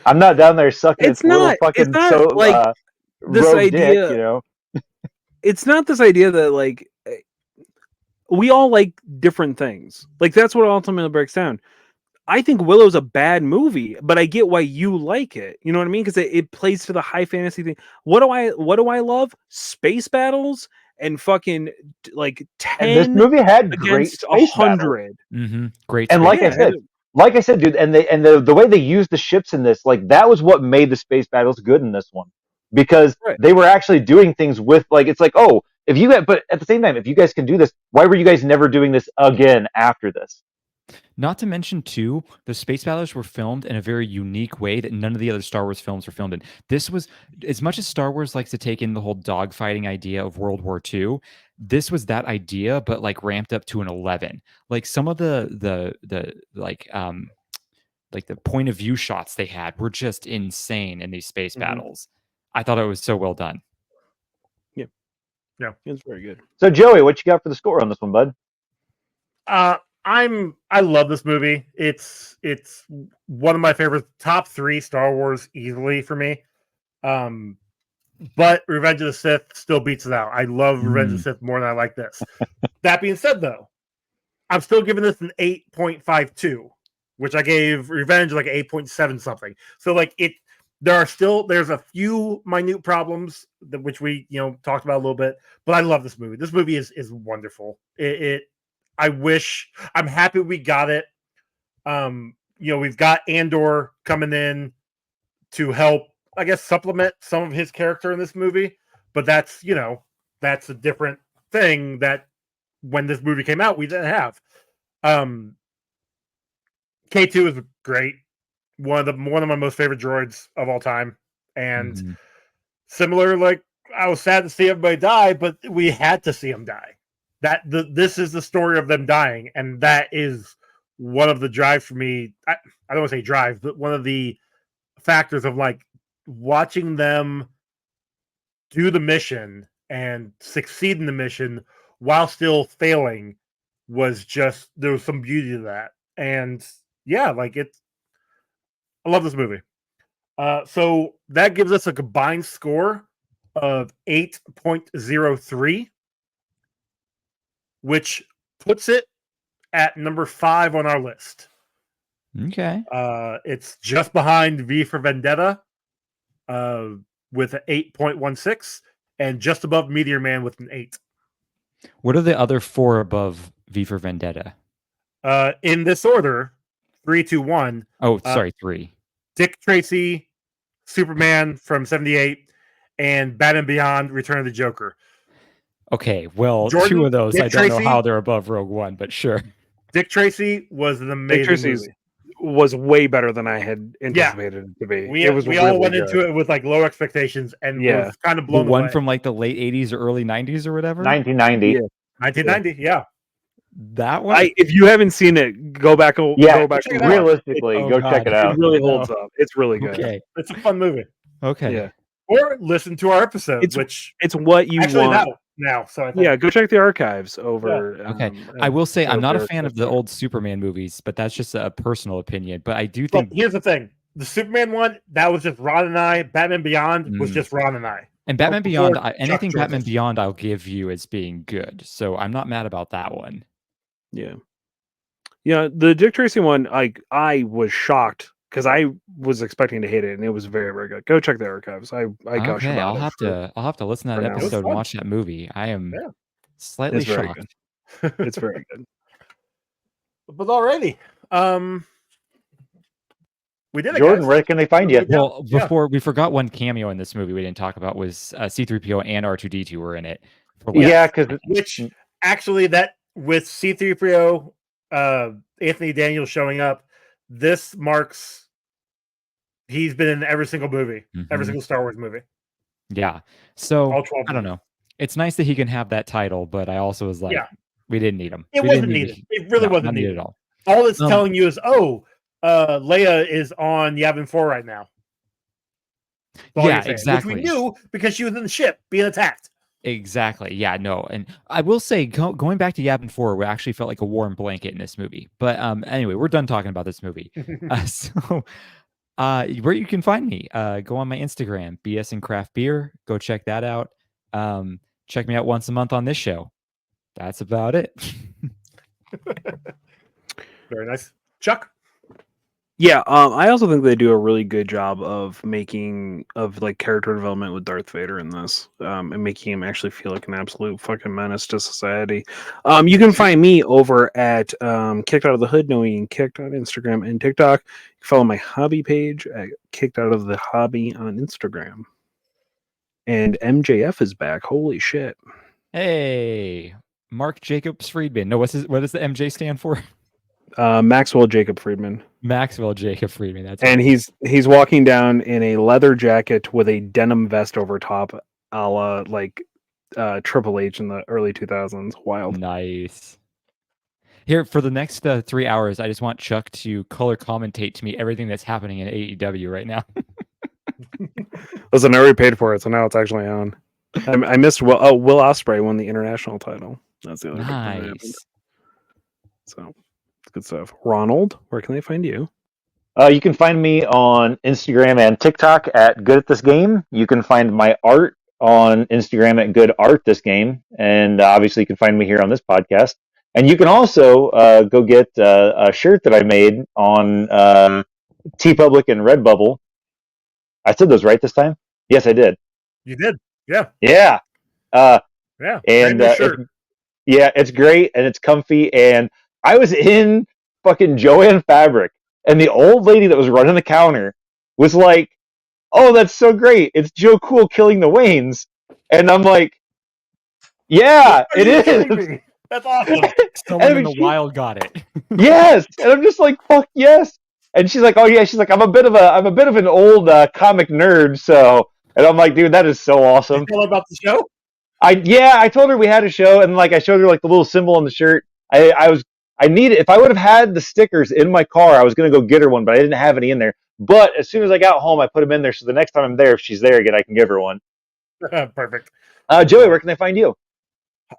I'm not down there sucking It's its little not- fucking it's not like this rogue idea- dick, It's not this idea that like we all like different things. Like that's what ultimately breaks down. I think Willow's a bad movie, but I get why you like it. You know what I mean? Because it plays to the high fantasy thing. What do I love? Space battles and fucking like And this 10 movie had great against space battles. 100. Mm-hmm. Great. And space. like I said, dude, and the way they used the ships in this, like that was what made the space battles good in this one, because Right. they were actually doing things with it's like, oh, if you guys, but at the same time, if you guys can do this, why were you guys never doing this again after this? Not to mention, too, the space battles were filmed in a very unique way that none of the other Star Wars films were filmed in. This was, as much as Star Wars likes to take in the whole dogfighting idea of World War II, this was that idea, but like ramped up to an 11. Like some of the point of view shots they had were just insane in these space battles. I thought it was so well done. Yeah, it's very good. So Joey, what you got for the score on this one, bud? I love this movie. It's one of my favorite top 3 Star Wars easily for me. But Revenge of the Sith still beats it out. I love Revenge of the Sith more than I like this. That being said, though, I'm still giving this an 8.52, which I gave Revenge like 8.7 something. So like there's a few minute problems which we talked about a little bit, but I love this movie. This movie is wonderful. I'm happy we got it. We've got Andor coming in to help, I guess, supplement some of his character in this movie, but that's a different thing that when this movie came out we didn't have. K2 is great. One of my most favorite droids of all time, and similar. Like I was sad to see everybody die, but we had to see him die. This is the story of them dying, and that is one of the drives for me. I don't want to say drive, but one of the factors of like watching them do the mission and succeed in the mission while still failing was just, there was some beauty to that. And yeah, like I love this movie. So that gives us a combined score of 8.03, which puts it at number 5 on our list. Okay. It's just behind V for Vendetta with an 8.16 and just above Meteor Man with an 8. What are the other 4 above V for Vendetta? In this order, 3, 2, 1. Oh, sorry, 3. Dick Tracy, Superman from 78, and Batman Beyond, Return of the Joker. Okay, well, Jordan, 2 of those, Dick I don't know Tracy? how they're above Rogue One, but sure. Dick Tracy was an amazing Tracy's movie. was way better than I had anticipated it to be. We it was all really went good. into it with like low expectations and Yeah. was kind of The blown one away. from like the late 80s or early 90s or whatever? 1990. Yeah. 1990, yeah. That one? If you haven't seen it, go back. Yeah, go back. check it and out. watch realistically, Oh, go God. check it It out. It really No. holds up. It's really good. Okay. It's a fun movie. Okay. Yeah. Or listen to our episode, It's which It's what you actually want. now. So I think. Yeah, go check the archives over. Okay. I will say I'm not a over fan of the old Superman movies, but that's just a personal opinion. But I do Look, think, here's the thing: the Superman one, that was just Ron and I. Batman Beyond was Mm. just Ron and I. and Batman before Beyond, Chuck anything Jones. Batman Beyond, I'll give you as being good. So I'm not mad about that one. Yeah. Yeah, the Dick Tracy one, I was shocked because I was expecting to hate it, and it was very, very good. Go check the archives. I gush Okay, about I'll it have for- to listen to for that now. It was episode and fun. watch that movie. I am Yeah. slightly It's very shocked. good. It's very good. But alrighty, we did it, Jordan, guys. where can they find you? Well, Yeah. before we forgot one cameo in this movie we didn't talk about was C-3PO and R2-D2 were in it. For Yeah, because Which actually, that with C-3PO, Anthony Daniels showing up, this marks he's been in every single movie, every Mhm. single Star Wars movie, Yeah. So all 12. I don't know. It's nice that he can have that title, but I also was like, Yeah. we didn't need him. It We wasn't didn't need needed. It really no, wasn't not needed. at all. All it's Um, telling you is, Leia is on Yavin 4 right now. That's all Yeah, you're saying, exactly. Which we knew because she was in the ship being attacked. Exactly. Yeah, no. And I will say, going back to Yavin 4, we actually felt like a warm blanket in this movie. But anyway, we're done talking about this movie. So where you can find me, go on my Instagram, BS and Craft Beer. Go check that out. Check me out once a month on this show. That's about it. Very nice. Chuck? Yeah, I also think they do a really good job of like character development with Darth Vader in this, and making him actually feel like an absolute fucking menace to society. You can find me over at Kicked Out of the Hood, knowing Kicked on Instagram and TikTok. You can follow my hobby page at Kicked Out of the Hobby on Instagram. And MJF is back. Holy shit! Hey, Mark Jacobs Friedman. No, what does the MJ stand for? Maxwell Jacob Friedman. Maxwell Jacob Friedman. That's And right. he's walking down in a leather jacket with a denim vest over top, a la like Triple H in the early 2000s. Wild. Nice. Here for the next 3 hours, I just want Chuck to color commentate to me everything that's happening in AEW right now. Listen, I already paid for it, so now it's actually on. I missed Will Ospreay won the international title. That's the other big thing that happened. Nice. So it's good stuff. Ronald, where can they find you? You can find me on Instagram and TikTok at Good at This Game. You can find my art on Instagram at Good Art This Game, and obviously you can find me here on this podcast. And you can also go get a shirt that I made on TeePublic and Redbubble. I said those right this time? Yes, I did. You did. Yeah. Yeah. Yeah. And Brand new shirt. it's great and it's comfy. And I was in fucking Joanne Fabric, and the old lady that was running the counter was like, "Oh, that's so great! It's Joe Cool killing the Waynes." And I'm like, "Yeah, Are it you kidding is." me? That's awesome. Someone I in mean, the wild got it. Yes, and I'm just like, "Fuck yes!" And she's like, "Oh yeah," she's like, "I'm a bit of an old comic nerd, so." And I'm like, "Dude, that is so awesome." You tell her about the show? I told her we had a show, and like I showed her like the little symbol on the shirt. I needed, if I would have had the stickers in my car, I was gonna go get her one, but I didn't have any in there. But as soon as I got home, I put them in there, so the next time I'm there, if she's there again, I can give her one. Perfect. Joey, where can I find you?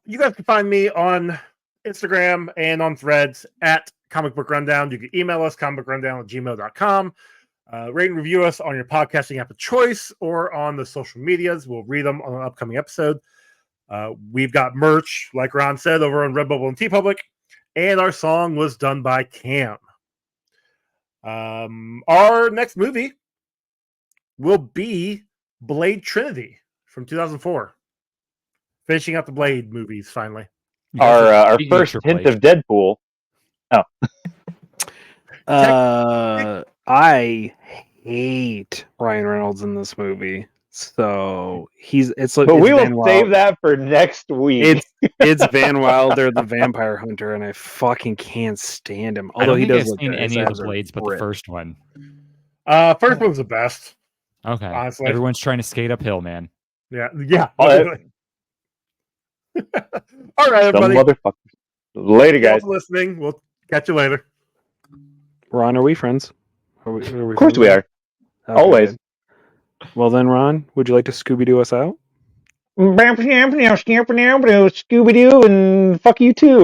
You guys can find me on Instagram and on Threads at Comic Book Rundown. You can email us, comicbookrundown@gmail.com. Rate and review us on your podcasting app of choice or on the social medias. We'll read them on an upcoming episode. We've got merch, like Ron said, over on Redbubble and TeePublic, and our song was done by Cam. Our next movie will be Blade Trinity from 2004. Finishing up the Blade movies, finally. Our first hint of Deadpool. I hate Ryan Reynolds in this movie. So it's like, but we will save that for next week. It's Van Wilder, the vampire hunter, and I fucking can't stand him. Although he does look seen good. any of the Blades, but the first one. First one's the best. Okay, honestly. Everyone's trying to skate uphill, man. Yeah. All right, everybody. Motherfuckers. Later, guys. Thanks for listening. We'll catch you later. Ron, are we friends? Are we of course we are. Okay, always. Good. Well then, Ron, would you like to Scooby-Doo us out? Scooby-Doo and fuck you too.